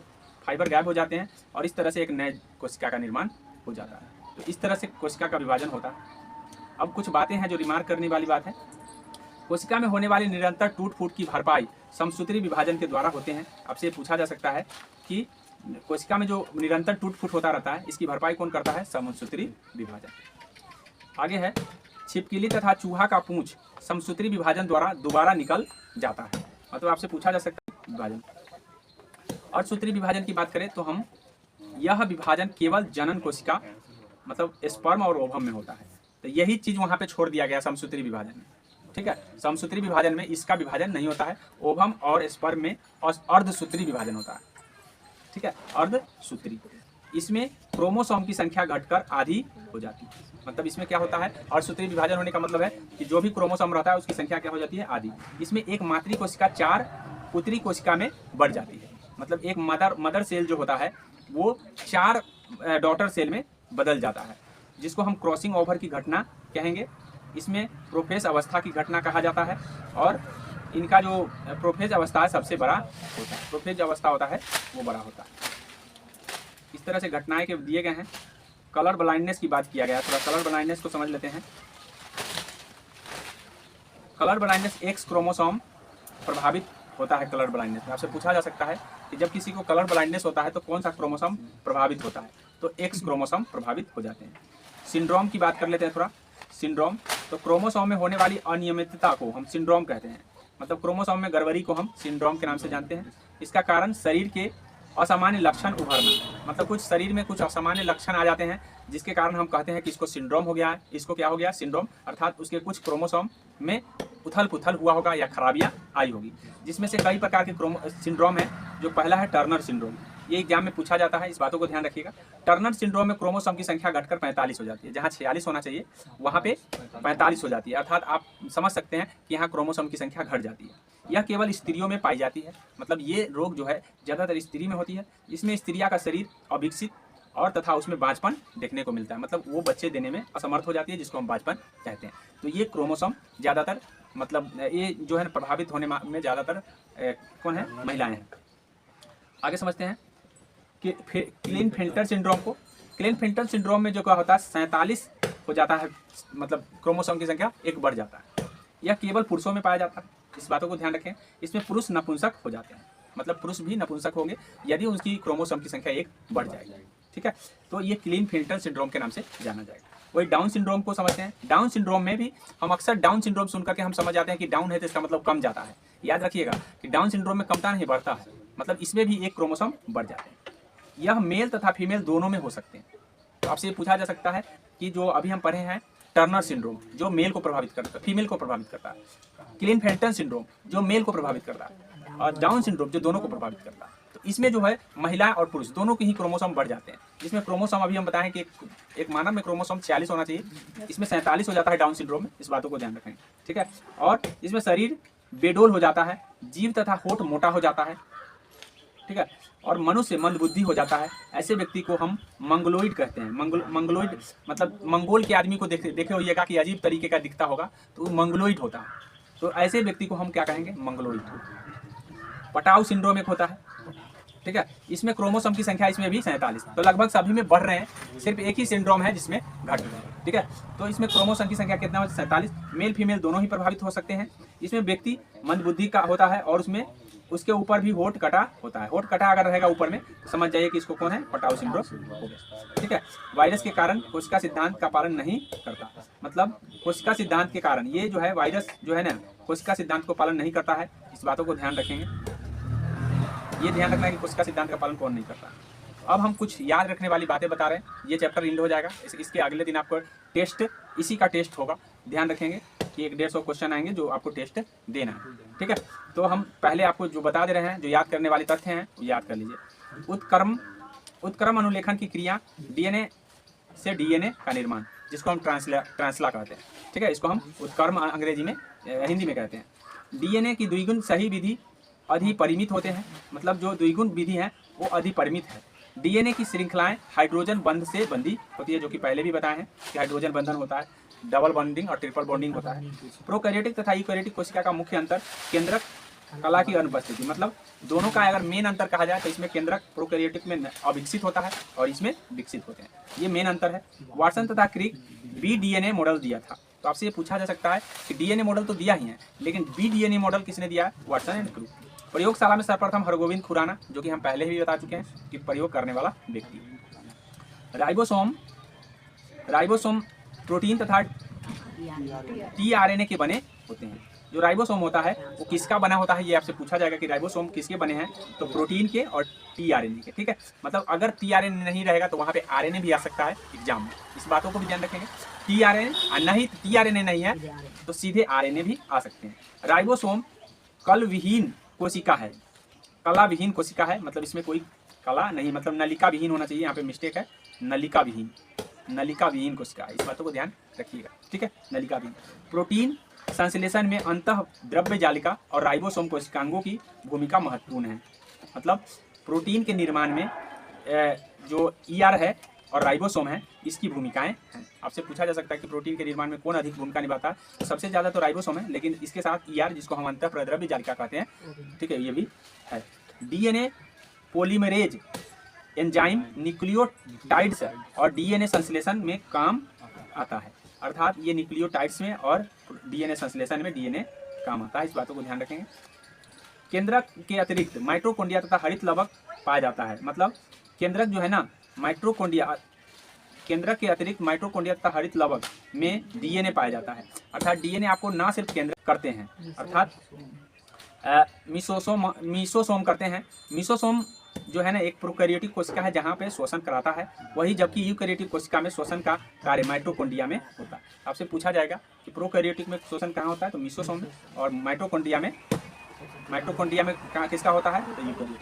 फाइबर गायब हो जाते हैं और इस तरह से एक नए कोशिका का निर्माण हो जाता है। तो इस तरह से कोशिका का विभाजन होता है। अब कुछ बातें हैं जो रिमार्क करने वाली बात है। कोशिका में होने वाली निरंतर टूट फूट की भरपाई समसूत्री विभाजन के द्वारा होते हैं। आपसे पूछा जा सकता है कि कोशिका में जो निरंतर टूट फूट होता रहता है इसकी भरपाई कौन करता है? समसूत्री विभाजन। आगे है छिपकली तथा चूहा का पूंछ समसूत्री विभाजन द्वारा दोबारा निकल जाता है। मतलब आपसे पूछा जा सकता है विभाजन। और सूत्री विभाजन की बात करें तो हम यह विभाजन केवल जनन कोशिका मतलब स्पर्म और ओवम में होता है। तो यही चीज वहां पे छोड़ दिया गया समसूत्री विभाजन में। ठीक है, समसूत्री विभाजन में इसका विभाजन नहीं होता है। ओवम और स्पर्म में अर्धसूत्री विभाजन होता है। ठीक है, अर्धसूत्री। इसमें क्रोमोसोम की संख्या घटकर आधी हो जाती है। मतलब इसमें क्या होता है? अर्धसूत्री विभाजन होने का मतलब है कि जो भी क्रोमोसोम रहता है उसकी संख्या क्या हो जाती है? आधी। इसमें एक मातृ कोशिका 4 पुत्री कोशिका में बढ़ जाती है। मतलब एक मदर सेल जो होता है वो 4 डॉटर सेल में बदल जाता है, जिसको हम क्रॉसिंग ओवर की घटना कहेंगे। इसमें प्रोफेज अवस्था की घटना कहा जाता है और इनका जो प्रोफेज अवस्था है सबसे बड़ा होता है। प्रोफेज अवस्था होता है वो बड़ा होता है। इस तरह से घटनाएं के दिए गए हैं। कलर ब्लाइंडनेस की बात किया गया है। थोड़ा कलर ब्लाइंडनेस को समझ लेते हैं। कलर ब्लाइंडनेस एक्स क्रोमोसोम प्रभावित होता है। कलर ब्लाइंडनेस में आपसे पूछा जा सकता है कि जब किसी को कलर ब्लाइंडनेस होता है तो कौन सा क्रोमोसोम प्रभावित होता है? तो एक्स क्रोमोसोम प्रभावित हो जाते हैं। सिंड्रोम की बात कर लेते हैं थोड़ा। सिंड्रोम तो क्रोमोसोम में होने वाली अनियमितता को हम सिंड्रोम कहते हैं। मतलब क्रोमोसोम में गड़बड़ी को हम सिंड्रोम के नाम से जानते हैं। इसका कारण शरीर के असामान्य लक्षण उभरना। मतलब कुछ शरीर में कुछ असामान्य लक्षण आ जाते हैं जिसके कारण हम कहते हैं कि इसको सिंड्रोम हो गया है। इसको क्या हो गया? सिंड्रोम। अर्थात उसके कुछ क्रोमोसोम में उथल पुथल हुआ होगा या खराबियां आई होगी, जिसमें से कई प्रकार के सिंड्रोम है। जो पहला है टर्नर सिंड्रोम। ये एग्जाम में पूछा जाता है, इस बातों को ध्यान रखिएगा। टर्नर सिंड्रोम में क्रोमोसोम की संख्या घटकर 45 हो जाती है। जहाँ 46 होना चाहिए वहाँ पे 45 हो जाती है। अर्थात आप समझ सकते हैं कि यहाँ क्रोमोसोम की संख्या घट जाती है। यह केवल स्त्रियों में पाई जाती है। मतलब ये रोग जो है ज़्यादातर स्त्री में होती है। इसमें स्त्रियाँ का शरीर अविकसित और तथा उसमें बाँझपन देखने को मिलता है। मतलब वो बच्चे देने में असमर्थ हो जाती है, जिसको हम बाँझपन कहते हैं। तो ये क्रोमोसोम ज़्यादातर मतलब ये जो है प्रभावित होने में ज़्यादातर कौन है? महिलाएं हैं। आगे समझते हैं कि क्लीनफेल्टर सिंड्रोम को। क्लीनफेल्टर सिंड्रोम में जो क्या होता है 47 हो जाता है। मतलब क्रोमोसोम की संख्या 1 बढ़ जाता है। यह केवल पुरुषों में पाया जाता है। इस बातों को ध्यान रखें। इसमें पुरुष नपुंसक हो जाते हैं। मतलब पुरुष भी नपुंसक होंगे यदि उनकी क्रोमोसोम की संख्या 1 बढ़ जाएगी। ठीक है, तो ये क्लीनफेल्टर सिंड्रोम के नाम से जाना जाएगा। वही डाउन सिंड्रोम को समझते हैं। डाउन सिंड्रोम में भी हम अक्सर डाउन सिंड्रोम सुन करके हम समझ जाते हैं कि डाउन है तो इसका मतलब कम जाता है। याद रखिएगा कि डाउन सिंड्रोम में कमता नहीं बढ़ता है। मतलब इसमें भी 1 क्रोमोसोम बढ़ जाते हैं। यह मेल तथा फीमेल दोनों में हो सकते हैं। तो आपसे ये पूछा जा सकता है कि जो अभी हम पढ़े हैं टर्नर सिंड्रोम जो मेल को प्रभावित करता है, फीमेल को प्रभावित करता है। क्लीनफेल्टर सिंड्रोम जो मेल को प्रभावित करता है और डाउन सिंड्रोम जो दोनों को प्रभावित करता है। तो इसमें जो है महिला और पुरुष दोनों के ही क्रोमोसोम बढ़ जाते हैं। जिसमें क्रोमोसोम अभी हम बताएं कि एक मानव में क्रोमोसोम 46 होना चाहिए, इसमें 47 हो जाता है डाउन सिंड्रोम में। इस बातों को ध्यान रखें। ठीक है, और इसमें शरीर बेडोल हो जाता है, जीभ तथा होठ मोटा हो जाता है। ठीक है, और मनुष्य मंदबुद्धि हो जाता है। ऐसे व्यक्ति को हम मंगोलॉइड कहते हैं। मंगोलॉइड मतलब मंगोल के आदमी को देखे होइएगा कि अजीब तरीके का दिखता होगा, तो वो मंगोलॉइड होता है। तो ऐसे व्यक्ति को हम क्या कहेंगे? मंगोलॉइड। पटाउ सिंड्रोम एक होता है। ठीक है, इसमें क्रोमोसोम की संख्या इसमें भी 47। तो लगभग सभी में बढ़ रहे हैं, सिर्फ एक ही सिंड्रोम है जिसमें घट रहे हैं। ठीक है, तो इसमें क्रोमोसोम की संख्या कितना? 47। मेल फीमेल दोनों ही प्रभावित हो सकते हैं। इसमें व्यक्ति मंदबुद्धि का होता है और उसमें उसके ऊपर भी होठ कटा होता है। होठ कटा अगर रहेगा ऊपर में तो समझ जाइए कि इसको कौन है? पटाउ सिंड्रोम हो गया। ठीक है, वायरस के कारण कोशिका सिद्धांत का पालन नहीं करता। मतलब कोशिका सिद्धांत के कारण ये जो है वायरस जो है ना कोशिका सिद्धांत को पालन नहीं करता है। इस बातों को ध्यान रखेंगे। ये ध्यान रखना है कि कोशिका सिद्धांत का पालन कौन नहीं करता। अब हम कुछ याद रखने वाली बातें बता रहे हैं। ये चैप्टर एंड हो जाएगा। इसके अगले दिन आपको टेस्ट इसी का टेस्ट होगा, ध्यान रखेंगे। कि 150 क्वेश्चन आएंगे जो आपको टेस्ट देना है, ठीक है। तो हम पहले आपको जो बता दे रहे हैं, जो याद करने वाले तथ्य हैं वो याद कर लीजिए। उत्क्रम अनुलेखन की क्रिया, डीएनए से डीएनए का निर्माण, जिसको हम ट्रांसला कहते हैं, ठीक है। इसको हम उत्क्रम अंग्रेजी में हिंदी में कहते हैं। डीएनए की द्विगुण सही विधि अधिपरिमित होते हैं, मतलब जो द्विगुण विधि है वो अधिपरिमित है। डीएनए की श्रृंखलाएं हाइड्रोजन बंध से बंधी होती है, जो कि पहले भी बताए हैं कि हाइड्रोजन बंधन होता है, डबल बॉन्डिंग और ट्रिपल बॉन्डिंग होता है। प्रोकैरियोटिक तथा यूकैरियोटिक कोशिका का मुख्य अंतर केंद्रक कला की अनुपस्थिति, मतलब दोनों का अगर मेन अंतर कहा जाए तो इसमें केंद्रक प्रोकैरियोटिक में अविकसित होता है और इसमें विकसित होते हैं, ये मेन अंतर है। वाटसन तथा क्रिक बी डीएनए मॉडल दिया था, तो आपसे ये पूछा जा सकता है कि डीएनए मॉडल तो दिया ही है, लेकिन बी डीएनए मॉडल किसने दिया है? Watson and Crick. प्रयोगशाला में सर्वप्रथम हरगोविंद खुराना, जो कि हम पहले ही बता चुके हैं कि प्रयोग करने वाला व्यक्ति। राइबोसोम प्रोटीन तथा टीआरएनए के बने होते हैं। जो राइबोसोम होता है वो किसका बना होता है, ये आपसे पूछा जाएगा कि राइबोसोम किसके बने हैं, तो प्रोटीन के और टीआरएनए के, ठीक है। मतलब अगर टीआरएनए नहीं रहेगा तो वहाँ पे आरएनए भी आ सकता है एग्जाम में, इस बातों को भी ध्यान रखेंगे। टीआरएनए नहीं है तो सीधे आरएनए भी आ सकते हैं। राइबोसोम कल विहीन कोशिका है, कला विहीन कोशिका है, मतलब इसमें कोई कला नहीं, मतलब नलिका विहीन होना चाहिए, यहाँ पे मिस्टेक है, नलिका विहीन कोशिका, इस बातों को ध्यान रखिएगा, ठीक है। नलिका विहीन। प्रोटीन संश्लेषण में अंतः द्रव्य जालिका और राइबोसोम कोशिकांगों की भूमिका महत्वपूर्ण है, मतलब प्रोटीन के निर्माण में जो ईआर है और राइबोसोम है इसकी भूमिकाएं हैं। आपसे पूछा जा सकता है कि प्रोटीन के निर्माण में कौन अधिक भूमिका निभाता है, तो सबसे ज्यादा तो राइबोसोम है, लेकिन इसके साथ ईआर, जिसको हम अंतः प्रद्रव्य जालिका कहते हैं, ठीक है, ये भी है। डीएनए पॉलीमरेज एंजाइम न्यूक्लियोटाइड्स और डीएनए संश्लेषण में काम आता है, अर्थात ये न्यूक्लियोटाइड्स में और डीएनए संश्लेषण में डीएनए काम आता है, इस बातों को ध्यान रखेंगे। केंद्रक के अतिरिक्त माइटोकॉन्ड्रिया तथा हरित लवक पाया जाता है, मतलब केंद्रक जो है ना, केंद्रक के अतिरिक्त माइटोकॉन्ड्रिया तथा हरित लवक में डीएनए पाया जाता है, अर्थात डीएनए आपको ना सिर्फ केंद्रक करते हैं, अर्थात मीसोसोम करते हैं। मीसोसोम जो है ना एक प्रोकैरियोटिक कोशिका है जहाँ पे श्वसन कराता है, वही जबकि यूकैरियोटिक कोशिका में श्वसन का कार्य माइटोकॉन्ड्रिया में होता है। आपसे पूछा जाएगा कि प्रोकैरियोटिक में श्वसन कहाँ होता है, तो मीसोसोम में, और माइटोकॉन्ड्रिया में कहाँ किसका होता है, तो यूकैरियोटिक।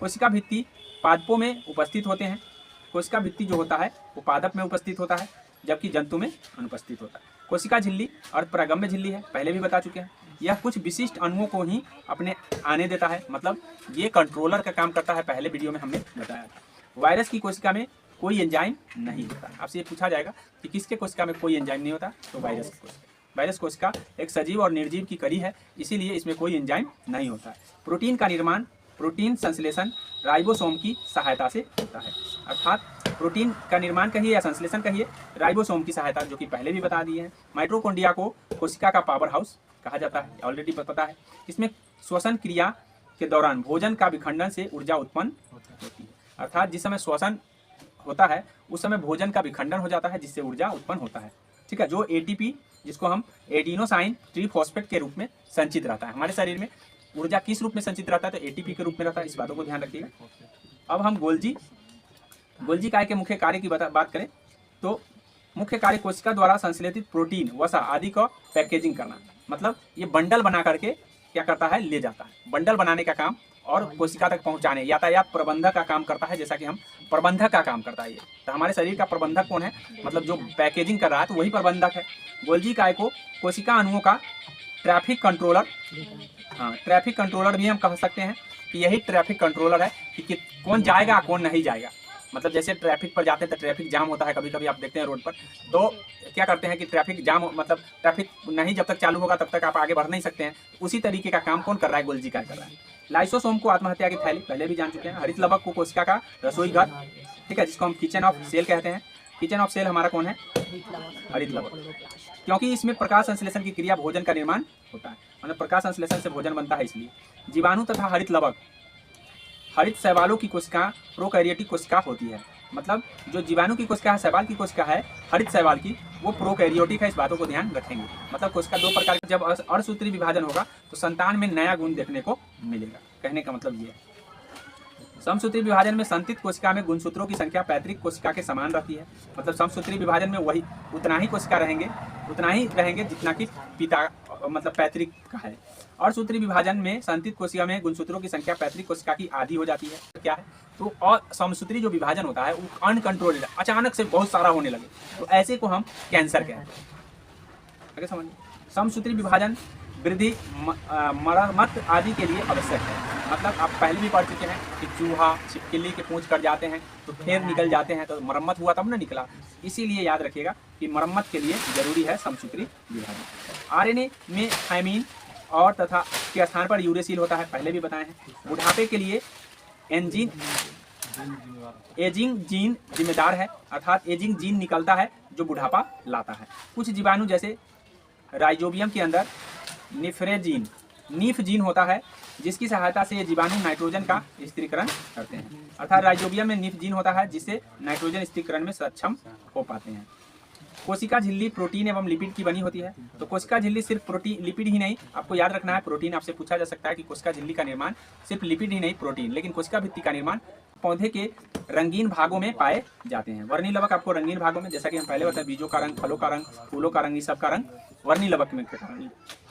कोशिका भित्ति पादपों में उपस्थित होते हैं, कोशिका भित्ति जो होता है वो पादप में उपस्थित होता है, जबकि जंतु में अनुपस्थित होता है। कोशिका झिल्ली अर्धपरागम्य झिल्ली है, पहले भी बता चुके हैं, यह कुछ विशिष्ट अणुओं को ही अपने आने देता है, मतलब ये कंट्रोलर का काम करता है, पहले वीडियो में हमने बताया था। वायरस की कोशिका में कोई एंजाइम नहीं होता, आपसे ये पूछा जाएगा कि किसके कोशिका में कोई एंजाइम नहीं होता, तो वायरस की कोशिका। वायरस कोशिका एक सजीव और निर्जीव की कड़ी है, इसीलिए इसमें कोई एंजाइम नहीं होता है। प्रोटीन का निर्माण, प्रोटीन संश्लेषण राइबोसोम की सहायता से होता है, अर्थात प्रोटीन का निर्माण कहिए या संश्लेषण कहिए, राइबोसोम की सहायता, जो कि पहले भी बता दिए हैं। माइटोकॉन्ड्रिया को कोशिका का पावर हाउस कहा जाता है, ऑलरेडी पता है। इसमें श्वसन क्रिया के दौरान भोजन का विखंडन से ऊर्जा उत्पन्न होती है, अर्थात जिस समय श्वसन होता है उस समय भोजन का विखंडन हो जाता है, जिससे ऊर्जा उत्पन्न होता है, ठीक है। जो एटीपी, जिसको हम एडिनोसाइन ट्रिफॉस्फेट के रूप में संचित रहता है, हमारे शरीर में ऊर्जा किस रूप में संचित रहता है, तो एटीपी के रूप में रहता है, इस बातों को ध्यान रखिएगा। अब हम गोल्जी काय के मुख्य कार्य की बात करें तो मुख्य कार्य कोशिका द्वारा संश्लेषित प्रोटीन, वसा आदि का पैकेजिंग करना, मतलब ये बंडल बना करके क्या करता है, ले जाता है, बंडल बनाने का काम और कोशिका तक पहुंचाने, यातायात प्रबंधक का काम करता है, जैसा कि हम प्रबंधक का काम करता है ये। तो हमारे शरीर का प्रबंधक कौन है, मतलब जो पैकेजिंग कर रहा है तो वही प्रबंधक है। गोल्जी काय को कोशिका अणुओं का ट्रैफिक कंट्रोलर, ट्रैफिक कंट्रोलर भी हम कह सकते हैं कि यही ट्रैफिक कंट्रोलर है कि कौन जाएगा कौन नहीं जाएगा। मतलब जैसे ट्रैफिक पर जाते हैं तो ट्रैफिक जाम होता है, कभी कभी आप देखते हैं रोड पर, तो क्या करते हैं कि ट्रैफिक जाम, मतलब ट्रैफिक नहीं जब तक चालू होगा तब तक आप आगे बढ़ नहीं सकते हैं, उसी तरीके का काम कौन कर रहा है, गोल्जी काय कर रहा है। लाइसोसोम को आत्महत्या की थैली, पहले भी जान चुके हैं। हरित लवक को कोशिका का रसोई घर, ठीक है, जिसको हम किचन ऑफ सेल कहते हैं। किचन ऑफ सेल हमारा कौन है, हरित लवक, क्योंकि इसमें प्रकाश संश्लेषण की क्रिया भोजन का निर्माण होता है, मतलब प्रकाश संश्लेषण से भोजन बनता है, इसलिए। जीवाणु तथा हरित लवक, हरित शैवालों की कोशिका प्रोकैरियोटिक कोशिका होती है, मतलब जो जीवाणु की कोशिका है, शैवाल की कोशिका है, हरित शैवाल की, वो प्रोकैरियोटिक है, इस बातों को ध्यान रखेंगे। मतलब कोशिका दो प्रकार की, जब अर्धसूत्री विभाजन होगा तो संतान में नया गुण देखने को मिलेगा, कहने का मतलब ये है। समसूत्री विभाजन में संतत कोशिका में गुणसूत्रों की संख्या पैतृक कोशिका के समान रहती है। मतलब समसूत्री विभाजन में वही उतना ही कोशिका रहेंगे जितना कि पिता मतलब पैतृक का है। और सूत्री विभाजन में संतत कोशिका में गुणसूत्रों की संख्या पैतृक कोशिका की आधी हो जाती है। क्या है तो और समसूत्री जो विभाजन होता है वो अनकंट्रोल्ड अचानक से बहुत सारा होने लगे तो ऐसे को हम कैंसर कहते हैं। आगे समझिए, समसूत्री विभाजन वृद्धि मरम्मत आदि के लिए आवश्यक है। मतलब आप पहले भी पढ़ चुके हैं कि चूहा छिपकली के पूंछ कट जाते हैं तो फिर निकल जाते हैं, तो मरम्मत हुआ तब ना निकला। इसीलिए याद रखिएगा कि मरम्मत के लिए जरूरी है समसूत्री विभाजन। आरएनए में थायमीन और तथा के स्थान पर यूरेसिल होता है, पहले भी बताए हैं। बुढ़ापे के लिए एजिंग जीन जिम्मेदार है, अर्थात एजिंग जीन निकलता है जो बुढ़ापा लाता है। कुछ जीवाणु जैसे राइजोबियम के अंदर नीफ जीन होता है जिसकी सहायता से ये जीवाणु नाइट्रोजन का स्थिरीकरण करते हैं। अर्थात राइजोबियम में नीफ जीन होता है जिससे नाइट्रोजन स्थिरीकरण में सक्षम हो पाते हैं। कोशिका झिल्ली प्रोटीन एवं लिपिड की बनी होती है। तो कोशिका झिल्ली सिर्फ प्रोटीन लिपिड ही नहीं, आपको याद रखना है प्रोटीन आपसे पूछा जा सकता है कि कोशिका झिल्ली का निर्माण सिर्फ लिपिड ही नहीं प्रोटीन, लेकिन कोशिका भित्ति का निर्माण पौधे के रंगीन भागों में पाए जाते हैं। वर्णी लवक आपको रंगीन भागों में, जैसा कि हम पहले बताए, बीजों का रंग, फलों का रंग, फूलों का रंग, सब का रंग वर्णी लवक में।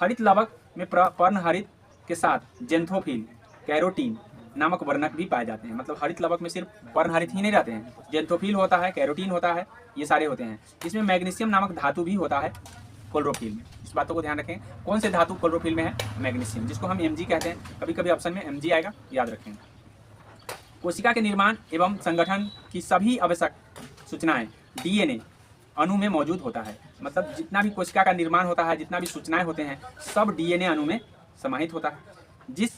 हरित लवक में पर्णहरित के साथ जेंथोफिल कैरोटीन नामक वर्णक भी पाए जाते हैं। मतलब हरित लवक में सिर्फ पर्णहरित ही नहीं रहते हैं, जेंथोफिल होता है, कैरोटीन होता है, ये सारे होते हैं। इसमें मैग्नीशियम नामक धातु भी होता है क्लोरोफिल में। इस बातों को ध्यान रखें, कौन से धातु क्लोरोफिल में है? मैग्नीशियम, जिसको हम Mg कहते हैं। कभी कभी ऑप्शन में Mg आएगा, याद रखें। कोशिका के निर्माण एवं संगठन की सभी आवश्यक सूचनाएं DNA अणु में मौजूद होता है। मतलब जितना भी कोशिका का निर्माण होता है, जितना भी सूचनाएं होते हैं, सब DNA अणु में समाहित होता है। जिस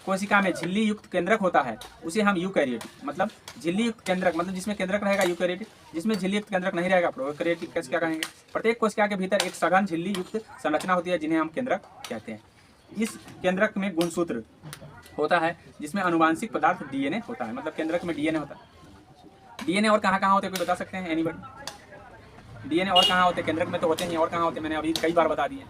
कोशिका में झिल्ली युक्त केंद्रक होता है उसे हम यूकैरियोटिक, मतलब झिल्ली युक्त केंद्रक, मतलब जिसमें केंद्रक रहेगा यूकैरियोटिक, जिसमें झिल्ली युक्त केंद्रक नहीं रहेगा प्रोकैरियोटिक। कैसे क्या कहेंगे? प्रत्येक कोशिका के भीतर एक सघन झिल्ली युक्त संरचना होती है जिन्हें हम केंद्रक कहते हैं। इस केंद्रक में गुणसूत्र होता है जिसमें अनुवांशिक पदार्थ DNA होता है। मतलब केंद्रक में DNA होता है। DNA और कहाँ होते हैं कोई बता सकते हैं? एनीबडी? DNA और कहाँ होते हैं? केंद्रक में तो होते हैं, और कहाँ होते हैं मैंने अभी कई बार बता दिए।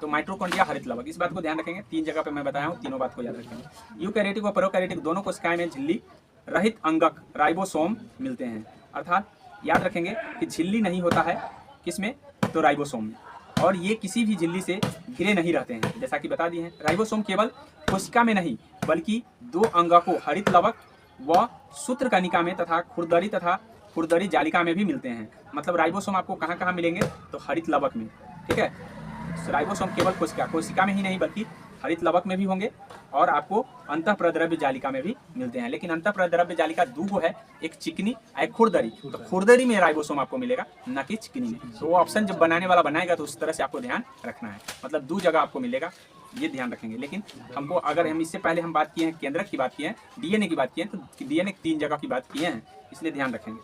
तो माइटोकॉन्ड्रिया, हरित लवक, इस बात को ध्यान रखेंगे। 3 जगह पे मैं बताया हूँ, तीनों बात को याद रखेंगे। यूकैरियोटिक और प्रोकैरियोटिक दोनों कोशिकाएं में झिल्ली रहित अंगक राइबोसोम मिलते हैं। अर्थात याद रखेंगे कि झिल्ली नहीं होता है किसमें? तो राइबोसोम में, और ये किसी भी झिल्ली से घिरे नहीं रहते हैं, जैसा कि बता दिए हैं। राइबोसोम केवल कोशिका में नहीं बल्कि 2 अंगकों हरित लवक व सूत्रकणिका में तथा खुरदरी जालिका में भी मिलते हैं। मतलब राइबोसोम आपको कहाँ कहाँ मिलेंगे? तो हरित लवक में, ठीक है। राइबोसोम केवल कोशिका में ही नहीं बल्कि हरित लवक में भी होंगे, और आपको अंतःप्रद्रव्य जालिका में भी मिलते हैं। लेकिन अंतःप्रद्रव्य जालिका 2 है, एक चिकनी एक खुरदरी। तो खुरदरी में राइबोसोम आपको मिलेगा, न कि चिकनी में। तो वो ऑप्शन जब बनाने वाला बनाएगा तो उस तरह से आपको ध्यान रखना है। मतलब 2 जगह आपको मिलेगा, ये ध्यान रखेंगे। लेकिन हमको अगर हम इससे पहले हम बात किए हैं केंद्रक की बात किए हैं, DNA की बात किए हैं, तो DNA 3 जगह की बात किए हैं, इसलिए ध्यान रखेंगे।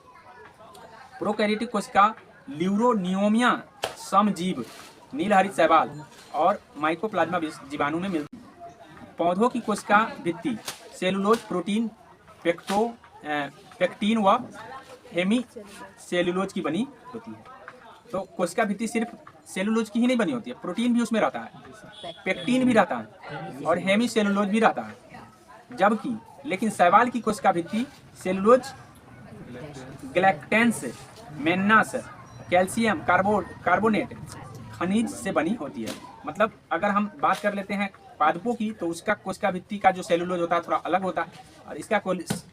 प्रोकैरियोटिक कोशिका ल्यूरोनियोमिया समजीव नीलहरित शैवाल और माइकोप्लाज्मा जीवाणु में मिलती है। पौधों की कोशिका भित्ति सेलुलोज प्रोटीन पेक्टीन व हेमी सेलुलोज की बनी होती है। तो कोशिका भित्ति सिर्फ सेलुलोज की ही नहीं बनी होती है, प्रोटीन भी उसमें रहता है, पेक्टीन भी रहता है और हेमी सेलुलोज भी रहता है। जबकि लेकिन शैवाल की कोशिका भित्ति सेलुलोज, ग्लैक्टेंस, मेन्नास, कैल्शियम कार्बोनेट खनिज से बनी होती है। मतलब अगर हम बात कर लेते हैं पादपों की, तो उसका कोशिका भित्ति का जो सेलुलोज होता है थोड़ा अलग होता है और इसका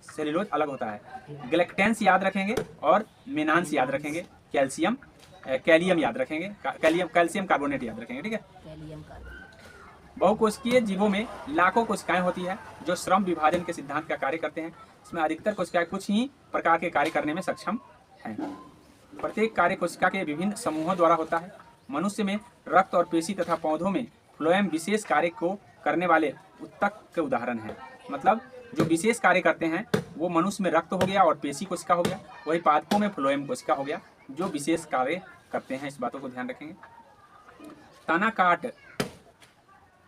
सेलुलोज अलग होता है। ग्लैक्टेंस याद रखेंगे और मेनान्स याद रखेंगे, कैलियम याद रखेंगे, कैल्शियम कार्बोनेट याद रखेंगे, ठीक है। बहुकोशिकीय जीवों में लाखों कोशिकाएं होती है जो श्रम विभाजन के सिद्धांत का कार्य करते हैं। इसमें अधिकतर कोशिकाएं कुछ ही प्रकार के कार्य करने में सक्षम हैं। प्रत्येक कार्य कोशिका के विभिन्न समूहों द्वारा होता है। मनुष्य में रक्त और पेशी तथा पौधों में फ्लोएम विशेष कार्य को करने वाले उत्तक के उदाहरण हैं। मतलब जो विशेष कार्य करते हैं वो मनुष्य में रक्त हो गया और पेशी कोशिका हो गया, वही पादपों में फ्लोएम कोशिका हो गया जो विशेष कार्य करते हैं। इस बातों को ध्यान रखेंगे।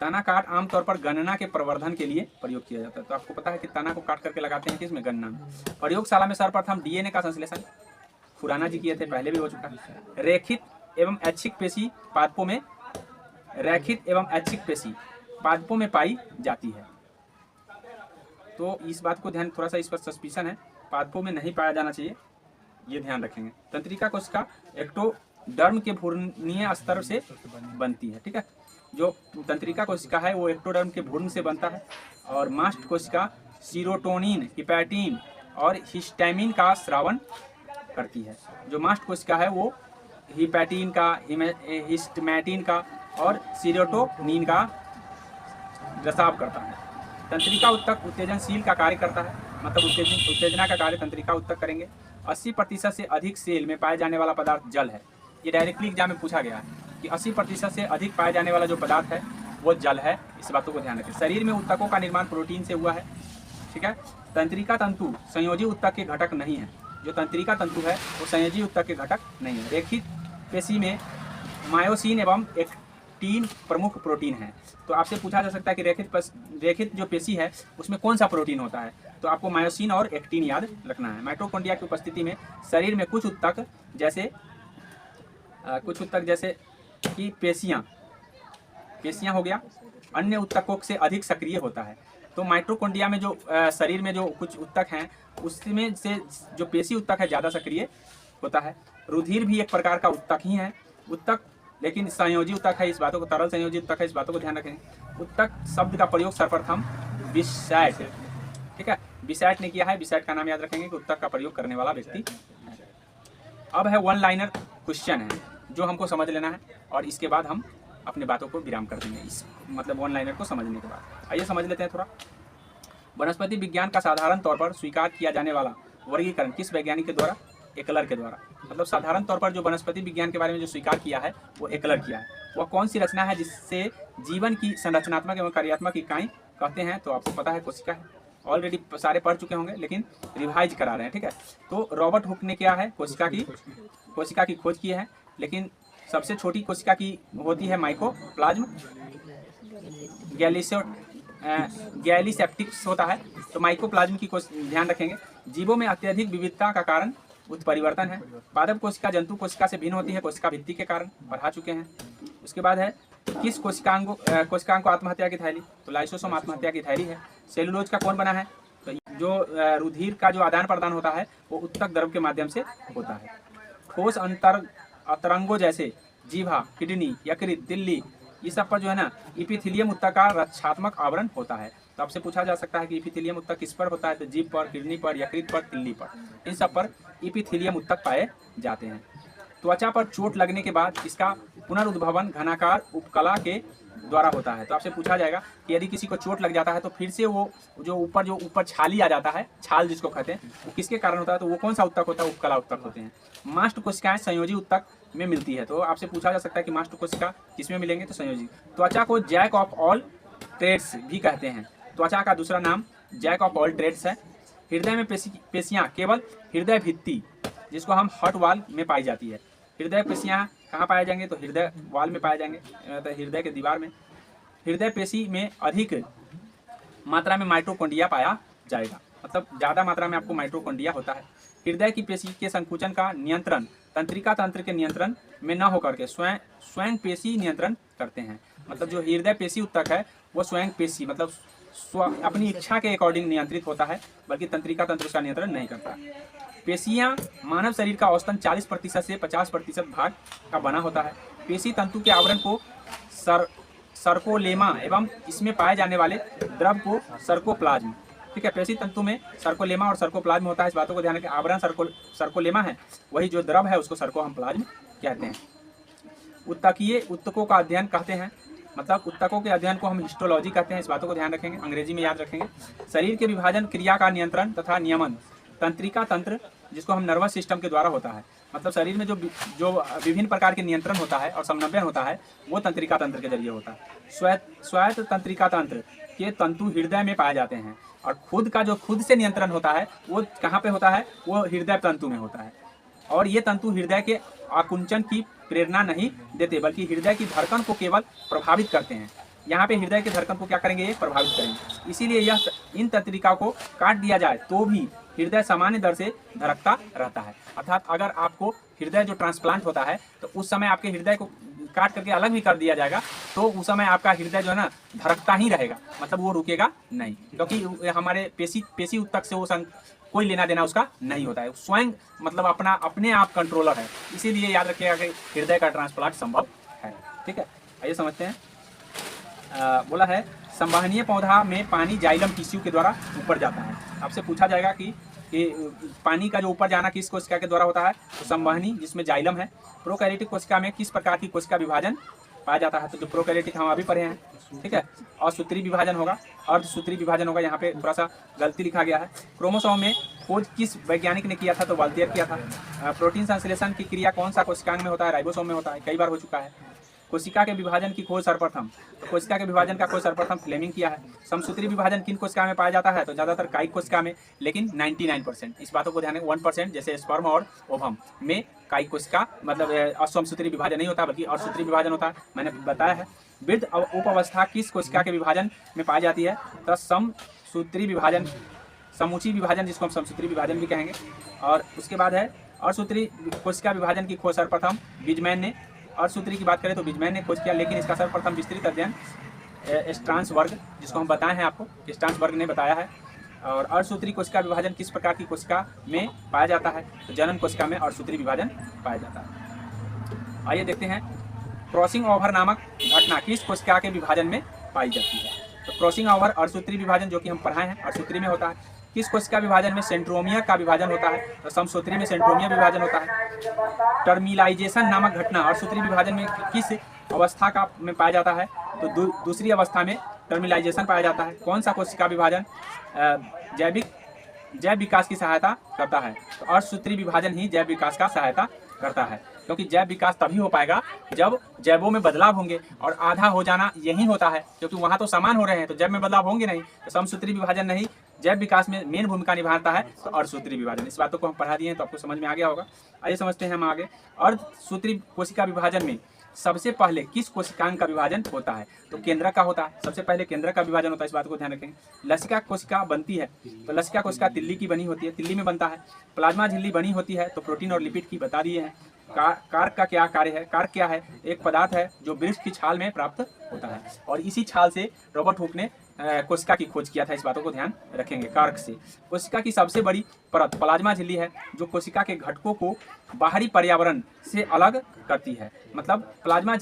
तना काट आमतौर पर गणना के प्रवर्धन के लिए प्रयोग किया जाता है। तो आपको पता है कि तना को काट करके लगाते हैं किसमें? गणना में। प्रयोगशाला में सर्वप्रथम DNA का संश्लेषण खुराना जी किए थे, पहले भी हो चुका है। रैखिक एवं ऐच्छिक पेशी पादपों में पाई जाती है। तो इस बात को ध्यान, थोड़ा सा इस पर सस्पिशन है, पादपों में नहीं पाया जाना चाहिए, ये ध्यान रखेंगे। तंत्रिका कोशिका एक्टोडर्म के भ्रूणीय स्तर से बनती है, ठीक है। जो तंत्रिका कोशिका है वो एक्टोडर्म के भ्रूण से बनता है, और मास्ट कोशिका सीरोटोनिन, हिपैटिन और हिस्टामिन का स्रावन करती है। जो मास्ट कोशिका है वो हिपैटिन का, हिस्टमैटिन का और सीरोटोनिन का रसाव करता है। तंत्रिका उत्तक उत्तेजनशील का कार्य करता है, मतलब उत्तेजना का कार्य तंत्रिका उत्तक करेंगे। 80% से अधिक सेल में पाए जाने वाला पदार्थ जल है। ये डायरेक्टली एग्जाम में पूछा गया है कि 80% से अधिक पाए जाने वाला जो पदार्थ है वो जल है। इस बातों को ध्यान रखें। शरीर में उत्तकों का निर्माण प्रोटीन से हुआ है, ठीक है। तंत्रिका तंतु संयोजी उत्तक के घटक नहीं है। जो तंत्रिका तंतु है वो संयोजी उत्तक के घटक नहीं है। रेखित पेशी में मायोसिन एवं एक्टिन प्रमुख प्रोटीन है। तो आपसे पूछा जा सकता है कि रेखित जो पेशी है उसमें कौन सा प्रोटीन होता है, तो आपको मायोसिन और एक्टिन याद रखना है। माइटोकॉन्ड्रिया की उपस्थिति में शरीर में कुछ उत्तक जैसे कि पेशियां हो गया, अन्य उत्तकों से अधिक सक्रिय होता है। तो माइटोकॉन्ड्रिया में जो शरीर में जो कुछ उत्तक हैं उसमें से जो पेशी उत्तक है ज़्यादा सक्रिय होता है। रुधिर भी एक प्रकार का उत्तक ही है, उत्तक लेकिन संयोजी उत्तक है। इस बातों को, तरल संयोजी उत्तक है, इस बातों को ध्यान रखेंगे। उत्तक शब्द का प्रयोग सर्वप्रथम बिसैट, ठीक है, बिसैट ने किया है। बिसैट का नाम याद रखेंगे कि उत्तक का प्रयोग करने वाला व्यक्ति है। अब है वन लाइनर क्वेश्चन है जो हमको समझ लेना है, और इसके बाद हम अपने बातों को विराम कर देंगे। इस मतलब वन लाइनर को समझने के बाद आइए समझ लेते हैं थोड़ा। वनस्पति विज्ञान का साधारण तौर पर स्वीकार किया जाने वाला वर्गीकरण किस वैज्ञानिक के द्वारा? एकलर के द्वारा। मतलब साधारण तौर पर जो वनस्पति विज्ञान के बारे में जो स्वीकार किया है वो एकलर किया है। वह कौन सी रचना है जिससे जीवन की संरचनात्मक एवं कार्यात्मक इकाई कहते हैं? तो आपको पता है कोशिका है, ऑलरेडी सारे पढ़ चुके होंगे लेकिन रिवाइज करा रहे हैं, ठीक है। तो रॉबर्ट हुक ने क्या है, कोशिका की खोज की है, लेकिन सबसे छोटी कोशिका की होती है माइकोप्लाज्म, गैलीसेप्टिक्स होता है। तो माइकोप्लाज्म की ध्यान रखेंगे। जीवों में अत्यधिक विविधता का कारण उत्परिवर्तन है। पादप कोशिका जंतु कोशिका से भिन्न होती है कोशिका भित्ति के कारण, पढ़ा चुके हैं। उसके बाद है किस कोशिकांग को आत्महत्या की थैली? तो लाइसोसोम आत्महत्या की थैली है। सेलुलोज का कौन बना है? तो जो रुधिर का जो आदान प्रदान होता है वो उत्तक द्रव के माध्यम से होता है। ठोस अंतरंगों जैसे जीभा, किडनी, यकृत, दिल्ली, ये सब पर जो है ना इपिथीलियम उत्तक का रक्षात्मक आवरण होता है। तो आपसे पूछा जा सकता है कि इपिथीलियम उत्तक किस पर होता है? तो जीभ पर, किडनी पर, यकृत पर, तिल्ली पर, इन सब पर इपिथीलियम उत्तक पाए जाते हैं। त्वचा पर चोट लगने के बाद इसका पुनरुद्भवन घनाकार उपकला के द्वारा होता है। तो आपसे पूछा जाएगा कि यदि किसी को चोट लग जाता है तो फिर से वो जो ऊपर छाली आ जाता है, छाल जिसको कहते हैं, वो किसके कारण होता है? तो वो कौन सा उत्तक होता है? उपकला उत्तक होते हैं। मास्ट कोशिकाएं संयोजी उत्तक में मिलती है। तो आपसे पूछा जा सकता है कि मास्ट कोशिका किसमें मिलेंगे? तो संयोजी। त्वचा को जैक ऑफ ऑल ट्रेड्स भी कहते हैं। त्वचा का दूसरा नाम जैक ऑफ ऑल ट्रेड्स है। हृदय में पेशियां केवल हृदय भित्ति, जिसको हम हार्ट वॉल में पाई जाती है। हृदय पेशियां कहाँ पाए जाएंगे? तो हृदय वॉल में पाए जाएंगे, तो हृदय के दीवार में। हृदय पेशी में अधिक मात्रा में माइटोकॉन्ड्रिया पाया जाएगा, मतलब ज़्यादा मात्रा में आपको माइटोकॉन्ड्रिया होता है। हृदय की पेशी के संकुचन का नियंत्रण तंत्रिका तंत्र के नियंत्रण में न होकर के स्वयं पेशी नियंत्रण करते हैं। मतलब जो हृदय पेशी उत्तक है वो स्वयं पेशी मतलब अपनी इच्छा के अकॉर्डिंग नियंत्रित होता है, बल्कि तंत्रिका तंत्र का नियंत्रण नहीं करता। पेशियां मानव शरीर का औसतन 40% से 50% भाग का बना होता है। पेशी तंतु के आवरण को सर्कोलेमा एवं इसमें पाए जाने वाले द्रव को सर्कोप्लाज्म, ठीक है। पेशी तंतु में सर्कोलेमा और सर्कोप्लाज्म होता है। इस बातों को ध्यान रखें। आवरण सर्कोलेमा है, वही जो द्रव है उसको सर्को हम प्लाज्म कहते हैं। उत्तकीय उत्तकों का अध्ययन कहते हैं, मतलब उत्तकों के अध्ययन को हम हिस्टोलॉजी कहते हैं। इस बातों को ध्यान रखेंगे, अंग्रेजी में याद रखेंगे। शरीर के विभाजन क्रिया का नियंत्रण तथा नियमन तंत्रिका तंत्र, जिसको हम नर्वस सिस्टम के द्वारा होता है। मतलब शरीर में जो विभिन्न प्रकार के नियंत्रण होता है और समन्वय होता है वो तंत्रिका तंत्र के जरिए होता है। स्वायत्त तंत्रिका तंत्र के तंतु हृदय में पाए जाते हैं, और खुद का जो खुद से नियंत्रण होता है वो कहाँ पे होता है? वो हृदय तंतु में होता है। और ये तंतु हृदय के आकुंचन की प्रेरणा नहीं देते, बल्कि हृदय की धड़कन को केवल प्रभावित करते हैं। यहाँ पे हृदय की धड़कन को क्या करेंगे? ये प्रभावित करेंगे। इसीलिए यह इन तंत्रिका को काट दिया जाए तो भी हृदय सामान्य दर से धड़कता रहता है। अर्थात अगर आपको हृदय जो ट्रांसप्लांट होता है तो उस समय आपके हृदय को काट करके अलग भी कर दिया जाएगा तो उस समय आपका हृदय जो है ना धड़कता ही रहेगा, मतलब वो रुकेगा नहीं, क्योंकि हमारे पेशी ऊतक से वो कोई लेना देना उसका नहीं होता है, स्वयं मतलब अपने आप कंट्रोलर है। इसीलिए याद रखिएगा कि हृदय का ट्रांसप्लांट संभव है। ठीक है, आइए समझते हैं। बोला है संवहनीय पौधा में पानी जाइलम टिश्यू के द्वारा ऊपर जाता है। आपसे पूछा जाएगा कि पानी का जो ऊपर जाना किस कोशिका के द्वारा होता है, तो संवहनी जिसमें जाइलम है। प्रोकैरियोटिक कोशिका में किस प्रकार की कोशिका विभाजन पाया जाता है, तो जो प्रोकैरियोटिक हम अभी पढ़े हैं। ठीक है, असूत्री विभाजन होगा, अर्धसूत्री विभाजन होगा। यहाँ पे थोड़ा सा गलती लिखा गया है। क्रोमोसोम में खोज किस वैज्ञानिक ने किया था, तो वाल्थियर किया था। प्रोटीन संश्लेषण की क्रिया कौन सा कोशिकांग में होता है, राइबोसोम में होता है, कई बार हो चुका है। कोशिका के विभाजन की खोज सर्वप्रथम, तो कोशिका के विभाजन का खोज सर्वप्रथम फ्लेमिंग किया है। समसूत्री विभाजन किन कोशिका में पाया जाता है, तो ज़्यादातर कायिक कोशिका में, लेकिन 99%, इस बातों को ध्यान रखें। 1% जैसे स्पर्म और ओवम में कायिक कोशिका मतलब समसूत्री विभाजन नहीं होता बल्कि अर्धसूत्री विभाजन होता है, मैंने बताया है। वृद्ध उपावस्था किस कोशिका के विभाजन में पाई जाती है, तो समसूत्री विभाजन, समूची विभाजन जिसको हम समसूत्री विभाजन भी कहेंगे। और उसके बाद है अर्धसूत्री कोशिका विभाजन की खोज सर्वप्रथम बीजमैन ने, अर्धसूत्री की बात करें तो बीजमैन ने खोज किया, लेकिन इसका सर्वप्रथम विस्तृत अध्ययन स्ट्रासबर्ग, जिसको हम बताए हैं आपको, स्ट्रासबर्ग ने बताया है। और अर्धसूत्री कोशिका विभाजन किस प्रकार की कोशिका में पाया जाता है, तो जनन कोशिका में अर्धसूत्री विभाजन पाया जाता है। आइए देखते हैं क्रॉसिंग ओवर नामक घटना किस कोशिका के विभाजन में पाई जाती है, तो क्रॉसिंग ओवर अर्धसूत्री विभाजन जो कि हम पढ़ाए हैं अर्धसूत्री में होता है। किस कोशिका विभाजन में सेंट्रोमियर का विभाजन होता है, तो समसूत्री में सेंट्रोमियर विभाजन होता है। टर्मिलाइजेशन नामक घटना अर्धसूत्री विभाजन में किस अवस्था का में पाया जाता है, तो दूसरी अवस्था में टर्मिलाइजेशन पाया जाता है। कौन सा कोशिका विभाजन जैव विकास की सहायता करता है, तो अर्धसूत्री विभाजन ही जैव विकास का सहायता करता है, क्योंकि जैव विकास तभी हो पाएगा जब जैवों में बदलाव होंगे, और आधा हो जाना यही होता है, क्योंकि वहाँ तो समान हो रहे हैं तो जैव में बदलाव होंगे नहीं, तो समसूत्री विभाजन नहीं जैव विकास में मेन भूमिका निभाता है, तो अर्धसूत्री विभाजन। इस बातों को हम पढ़ा दिए हैं तो आपको समझ में आ गया होगा। आइए समझते हैं हम आगे। अर्धसूत्री कोशिका विभाजन में सबसे पहले किस कोशिकांग का विभाजन होता है, तो केंद्रक का होता है। सबसे पहले केंद्रक का विभाजन होता है, इस बात को ध्यान रखेंगे। लसिका कोशिका बनती है, तो लसिका कोशिका तिल्ली की बनी होती है, तिल्ली में बनता है। प्लाज्मा झिल्ली बनी होती है, तो प्रोटीन और लिपिड की बता दिए हैं। कार्क का क्या कार्य है, कार्क क्या है, एक पदार्थ है जो वृक्ष की छाल में प्राप्त होता है, और इसी छाल से रॉबर्ट हुक ने कोशिका की खोज किया था, इस बातों को ध्यान रखेंगे। कार्क से कोशिका की सबसे बड़ी परत प्लाज्मा झिल्ली है, जो कोशिका के घटकों को बाहरी पर्यावरण से अलग करती है। मतलब प्लाज्मा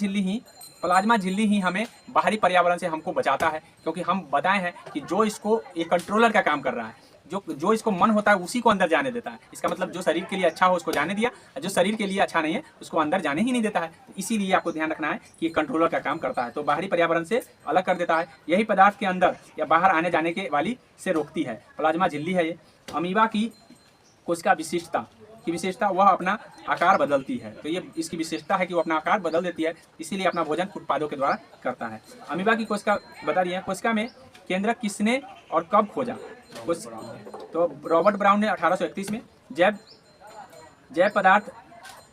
झिल्ली ही हमें बाहरी पर्यावरण से हमको बचाता है, क्योंकि हम बताए हैं कि जो इसको एक कंट्रोलर का काम कर रहा है, जो इसको मन होता है उसी को अंदर जाने देता है। इसका मतलब जो शरीर के लिए अच्छा हो उसको जाने दिया, और जो शरीर के लिए अच्छा नहीं है उसको अंदर जाने ही नहीं देता है। इसीलिए आपको ध्यान रखना है कि ये कंट्रोलर का काम करता है, तो बाहरी पर्यावरण से अलग कर देता है। यही पदार्थ के अंदर या बाहर आने जाने के वाली से रोकती है, प्लाज्मा झिल्ली है ये। अमीबा की कोशिका विशेषता वह अपना आकार बदलती है, तो ये इसकी विशेषता है कि वो अपना आकार बदल देती है, इसीलिए अपना भोजन उत्पादों के द्वारा करता है। अमीबा की कोशिका बता दिए हैं। कोशिका में केंद्रक किसने और कब खोजा, तो रॉबर्ट ब्राउन ने 1831 में। जैव पदार्थ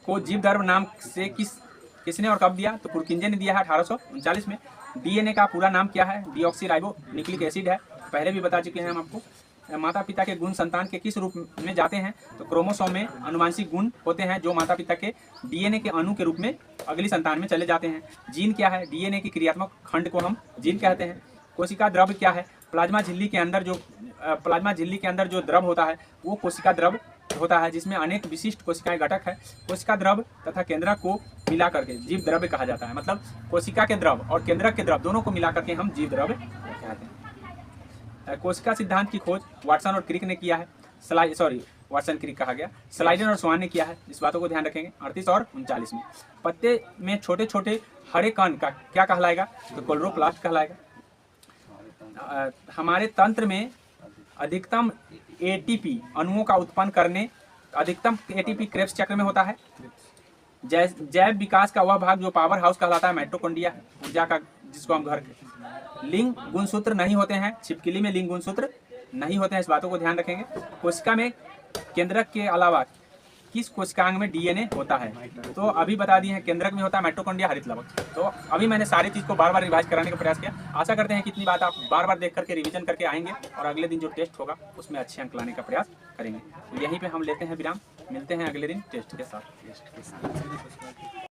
को जीवधर्म नाम से किसने और कब दिया, तो पुरकिंजे ने दिया है 1839 में। डीएनए का पूरा नाम क्या है, डीऑक्सीराइबो न्यूक्लिक एसिड है, पहले भी बता चुके हैं हम आपको। माता पिता के गुण संतान के किस रूप में जाते हैं, तो क्रोमोसोम में अनुवांशिक गुण होते हैं जो माता पिता के डीएनए के अणु के रूप में अगली संतान में चले जाते हैं। जीन क्या है, डीएनए की क्रियात्मक खंड को हम जीन कहते हैं। कोशिका द्रव क्या है, प्लाज्मा झिल्ली के अंदर जो द्रव होता है वो कोशिका द्रव होता है, जिसमें अनेक विशिष्ट कोशिकाएं घटक है। कोशिका द्रव तथा केंद्रक को मिला करके जीव द्रव्य कहा जाता है, मतलब कोशिका के द्रव और केंद्रक के द्रव दोनों को मिला करके हम जीव द्रव्य कहते हैं। कोशिका सिद्धांत की खोज वाटसन और क्रिक ने किया है। वाटसन क्रिक कहा गया, स्लाइडन और स्वान ने किया है, इस बातों को ध्यान रखेंगे। 38 और 39 में। पत्ते में छोटे छोटे हरे कण का क्या कहलाएगा, तो क्लोरोप्लास्ट कहलाएगा। हमारे तंत्र में अधिकतम एटीपी अणुओं का उत्पन्न करने, अधिकतम एटीपी क्रेब्स चक्र में होता है। जैव विकास का वह भाग जो पावर हाउस कहलाता है माइटोकॉन्ड्रिया, ऊर्जा का जिसको हम घर। लिंग गुणसूत्र नहीं होते हैं, छिपकली में लिंग गुणसूत्र नहीं होते हैं, इस बातों को ध्यान रखेंगे। कोशिका में केंद्रक के अलावा किस कोशिकांग में डीएनए होता है, तो अभी बता दिए हैं केंद्रक में होता है माइटोकॉन्ड्रिया हरित लवक। तो अभी मैंने सारी चीज़ को बार बार रिवाइज कराने का प्रयास किया। आशा करते हैं कि इतनी बात आप बार बार देख करके रिवीजन करके आएंगे और अगले दिन जो टेस्ट होगा उसमें अच्छे अंक लाने का प्रयास करेंगे। तो यहीं पे हम लेते हैं विराम, मिलते हैं अगले दिन टेस्ट के साथ।